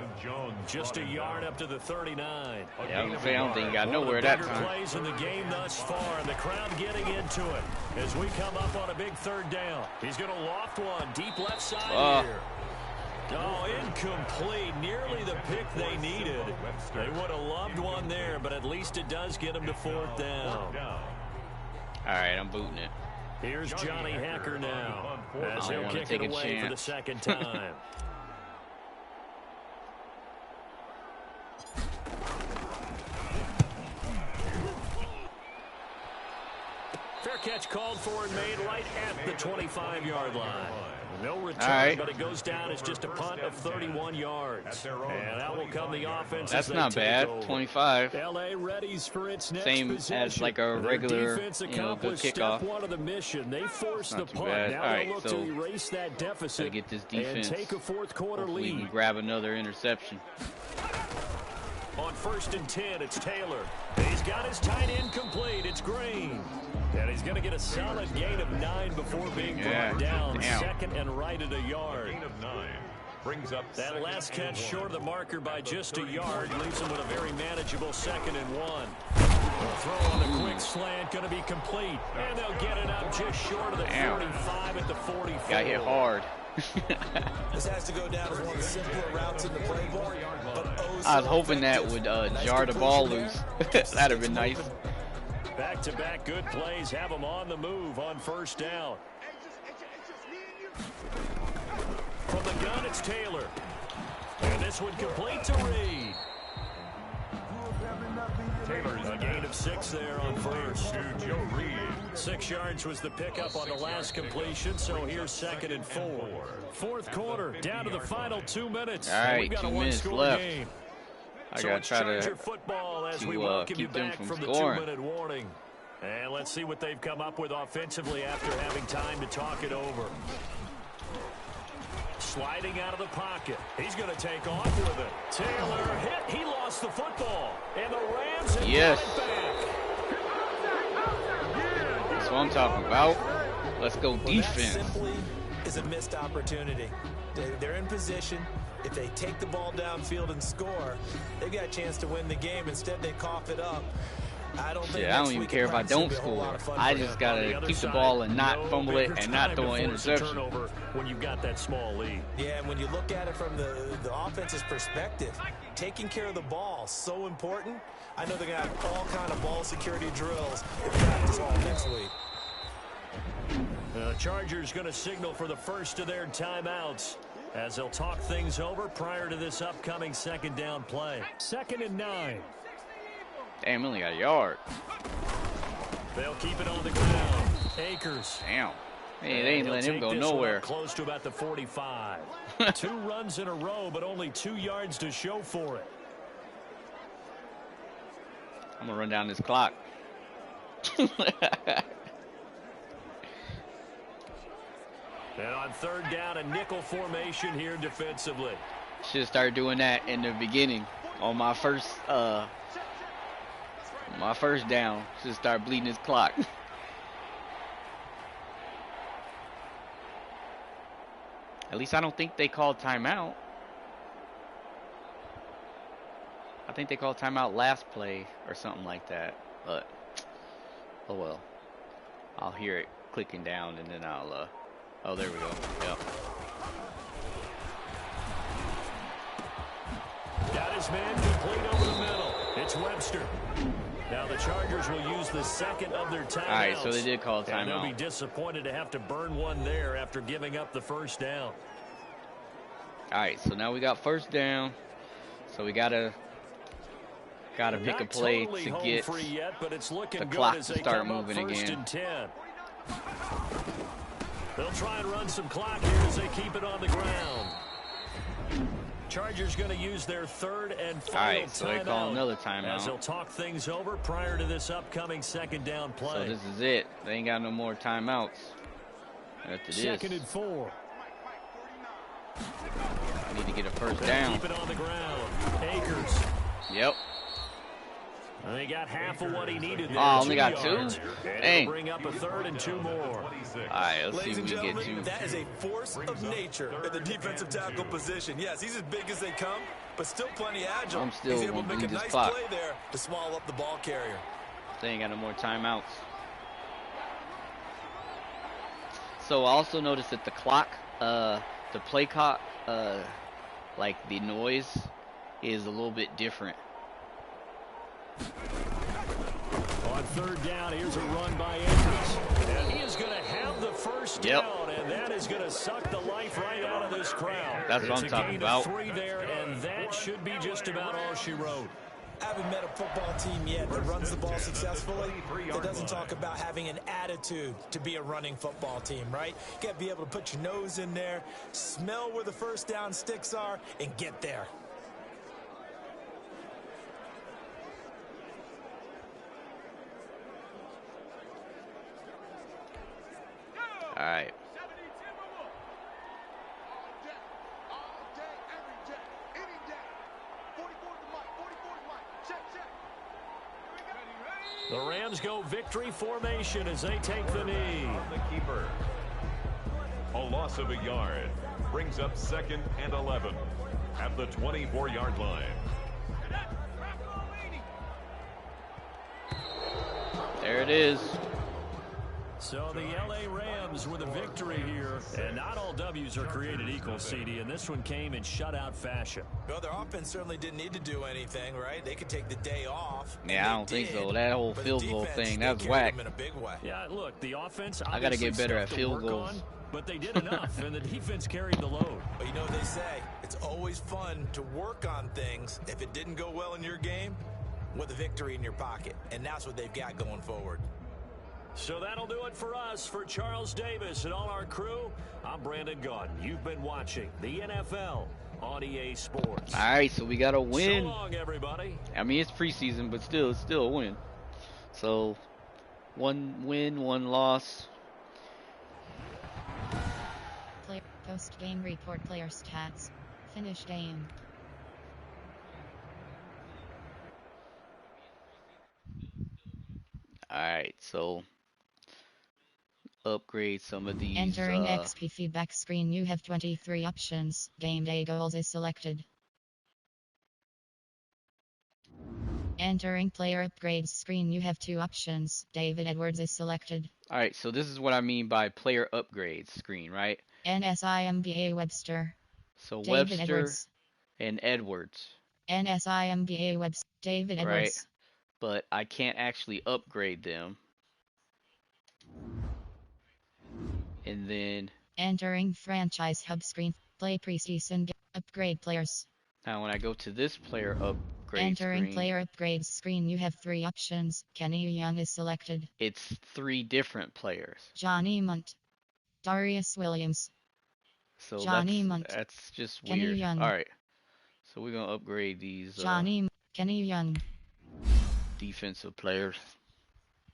Just a yard up to the 39. Yeah, I was gonna say, I don't think he got One of nowhere the that bigger time. plays in the game thus far, and the crowd getting into it as we come up on a big 3rd down. He's going to loft one deep left side here. Oh, incomplete. Nearly the pick they needed. They would have loved one there, but at least it does get them to 4th down. All right, I'm booting it. Here's Johnny Hacker now as I he'll wanna kick it take a away for the chance. 2nd time. Fair catch called for and made right at the 25-yard line. No return, right. but it goes down as just a punt of 31 yards. And out will come the offense. That's as they not take bad. over. 25. LA readies for its next Same possession. as like a Their regular, defense good accomplished kickoff. Step 1 of the mission. They forced the Not too punt. bad. Now All they'll right, look so to erase that deficit gotta get this defense. and take a 4th quarter Hopefully we lead. can grab another interception. On 1st and 10, it's Taylor. He's got his tight end complete. It's Green. And he's going to get a solid gain of 9 before being brought down. Damn. 2nd and right at a yard. Gain of 9 brings up That last catch short of the marker by just a yard leaves him with a very manageable 2nd and 1. The throw on the quick slant going to be complete. And they'll get it up just short of the 45 at the 44. Got hit hard. This has to go down as one of the simpler routes in the playbook. But I was hoping that would jar the ball loose. That'd have been nice. Back-to-back good plays have them on the move on 1st down. From the gun, it's Taylor. And this one complete to Reed. Taylor's A gain of 6 there on 1st. to Joe Reed. 6 yards was the pickup on the last completion, so here's 2nd and 4. 4th quarter, down to the final 2 minutes. All right, We've got a 2 minutes one-score left. game. I So gotta it's try Charger to football as we welcome you keep them back from from the scoring. 2-minute warning. And let's see what they've come up with offensively after having time to talk it over. Sliding out of the pocket. He's going to take off with it. Taylor hit. He lost the football. And the Rams have Yes. brought it back. That's what I'm talking about. Let's go Well, that defense. simply is a missed opportunity. They're in position. If they take the ball downfield and score, they've got a chance to win the game. Instead, they cough it up. I don't think Yeah, I don't next even week care in if I practice will don't be a whole score. lot of fun I for just them. On the gotta other keep the side, ball and not no fumble it bigger and not time throw to an force a interception. turnover when you've got that small lead. Yeah, and when you look at it from the offense's perspective, taking care of the ball, so important. I know they're going to have all kind of ball security drills in practice all next week. Chargers going to signal for the first of their timeouts as they'll talk things over prior to this upcoming second down play. 2nd and 9. Damn, only got a yard. They'll keep it on the ground. Akers. Damn. Hey, they ain't letting him go nowhere. Close to about the 45. 2 runs in a row, but only 2 yards to show for it. I'm gonna run down this clock. And on 3rd down, a nickel formation here defensively. Should start doing that in the beginning on my first down. Should start bleeding his clock. At least I don't think they called timeout. I think they called timeout last play or something like that. But oh well. I'll hear it clicking down and then I'll oh, there we go. Yep. Got his man complete over the middle. It's Webster. Now the Chargers will use the 2nd of their timeouts. All right, so they did call a timeout. And they'll be disappointed to have to burn one there after giving up the 1st down. All right, so now we got 1st down. So we gotta pick a play to get yet, but it's looking the good clock as to they start come up moving 1st again. and 10. They'll try and run some clock here as they keep it on the ground. Chargers going to use their 3rd and final All right, so they call another timeout. as they'll talk things over prior to this upcoming 2nd down play. So this is it. They ain't got no more timeouts after this. 2nd and 4. I need to get a 1st down. Keep it on the ground. Akers. Yep. And he got half of what he needed there. Oh, only got 2? And Dang. bring up a 3rd and 2 more. All right, let's see if we can get 2. That is a force of nature at the defensive tackle position. Yes, he's as big as they come, but still plenty agile. I'm still he's able to gonna make a bleed this nice clock. play there to small up the ball carrier. They ain't got no more timeouts. So I also noticed that the clock, the play clock, like the noise is a little bit different. On 3rd down, here's a run by Akers. And he is going to have the 1st down, and that is going to suck the life right out of this crowd. That's what I'm talking about. 3 there, and that should be just about all she wrote. I haven't met a football team yet that runs the ball successfully that doesn't talk about having an attitude to be a running football team, right? You got to be able to put your nose in there, smell where the 1st down sticks are, and get there. All right. The Rams go victory formation as they take the knee. The keeper. A loss of a yard brings up 2nd and 11 at the 24-yard line. There it is. So the L.A. Rams with a victory here. And not all W's are created equal, CD, and this one came in shutout fashion. Well, their offense certainly didn't need to do anything, right? They could take the day off. Yeah, I don't think so. That whole field goal thing, that's whack. In a big way. Yeah, look, the offense I got to get better at stuff to field work goals. on, but they did enough, and the defense carried the load. But you know what they say, it's always fun to work on things. If it didn't go well in your game, with a victory in your pocket. And that's what they've got going forward. So that'll do it for us. For Charles Davis and all our crew, I'm Brandon Gaudin. You've been watching the NFL on EA Sports. All right, so we got to win. So long, everybody. I mean, it's preseason, but still, it's still a win. So, 1 win, 1 loss. Player post-game report, player stats. Finish game. All right, so upgrade some of these. Entering XP feedback screen, you have 23 options. Game day goals is selected. Entering player upgrades screen, you have 2 options. David Edwards is selected. All right, so this is what I mean by player upgrades screen, right? NSIMBA Webster. So David Webster Edwards. and Edwards, NSIMBA Webster. David Edwards. right? But I can't actually upgrade them And then Entering franchise hub screen. Play preseason. Upgrade players. now when I go to this player upgrade Entering screen, player upgrades screen, you have 3 options. Kenny Young is selected. it's 3 different players. Johnny Munt. Darius Williams. So Johnny Munt. that's just Kenny weird. Young. All right. So we're going to upgrade these Kenny Young. defensive players.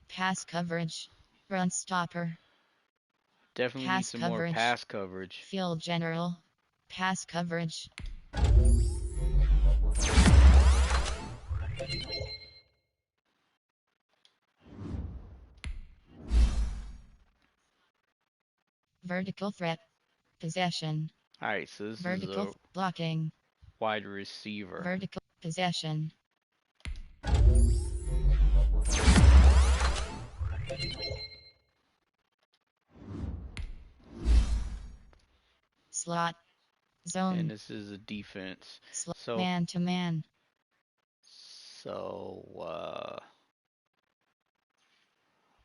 Pass coverage. Run stopper. Definitely need Pass some more coverage. pass coverage. Field general. Pass coverage. Vertical threat. Possession. All right, so this is Vertical a blocking. wide receiver. Vertical possession. Slot. Zone. And this is a defense. So Man to man. so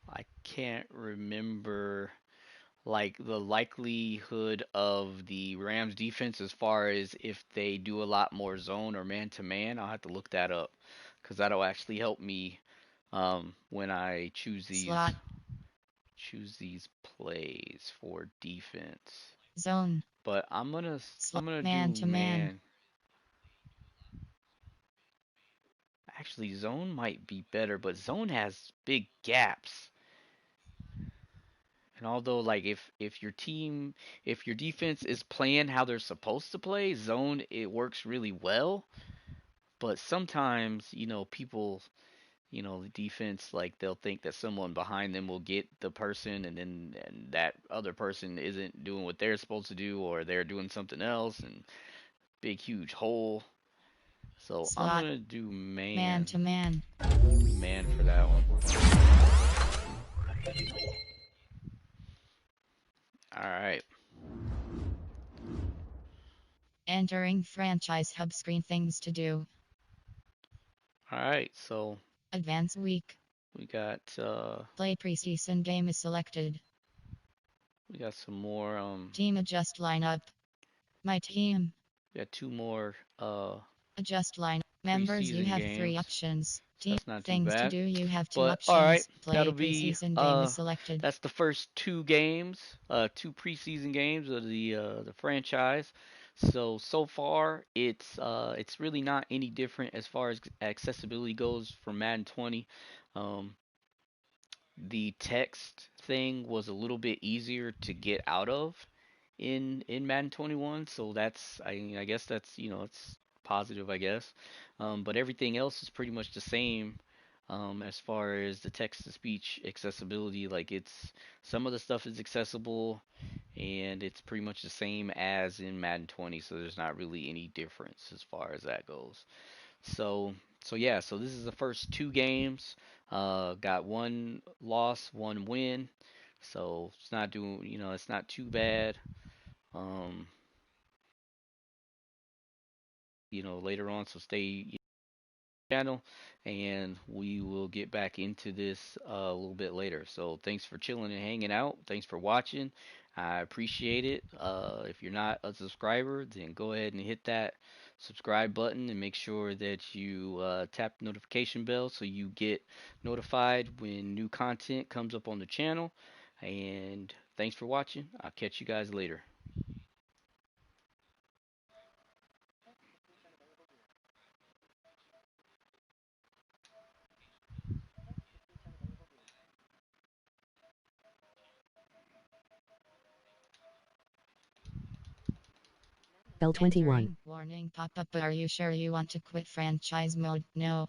I can't remember like the likelihood of the Rams defense as far as if they do a lot more zone or man to man. I'll have to look that up because that'll actually help me when I Slot. choose these plays for defense. Zone. But I'm gonna Man do to man. man. Actually, zone might be better, but zone has big gaps. And although like if your defense is playing how they're supposed to play, zone it works really well. But sometimes, people, the defense like they'll think that someone behind them will get the person and that other person isn't doing what they're supposed to do or they're doing something else and big huge hole. So I'm Slot. gonna do Man to man. man for that one. All right. Entering franchise hub screen, things to do. All right. So Advance week. we got Play preseason game is selected. some more Team adjust lineup. My team. we got 2 more Adjust line. Members, you preseason have 3 games. options. So Team that's not too things to bad. do, you have 2 But all right, options. Play that'll be preseason game is selected. that's the first 2 games, 2 preseason games of the franchise. So far it's really not any different as far as accessibility goes from Madden 20. Um, the text thing was a little bit easier to get out of in Madden 21, so I guess that's it's positive, I guess. But everything else is pretty much the same as far as the text to speech accessibility. Like it's some of the stuff is accessible, and it's pretty much the same as in Madden 20, so there's not really any difference as far as that goes. So yeah, so this is the first 2 games. Got 1 loss, 1 win. So it's not doing, it's not too bad. Um, later on, so stay channel and we will get back into this a little bit later. So thanks for chilling and hanging out. Thanks for watching. I appreciate it. If you're not a subscriber, then go ahead and hit that subscribe button and make sure that you tap the notification bell so you get notified when new content comes up on the channel. And thanks for watching. I'll catch you guys later. L21. Entering. Warning pop up. Are you sure you want to quit franchise mode? No.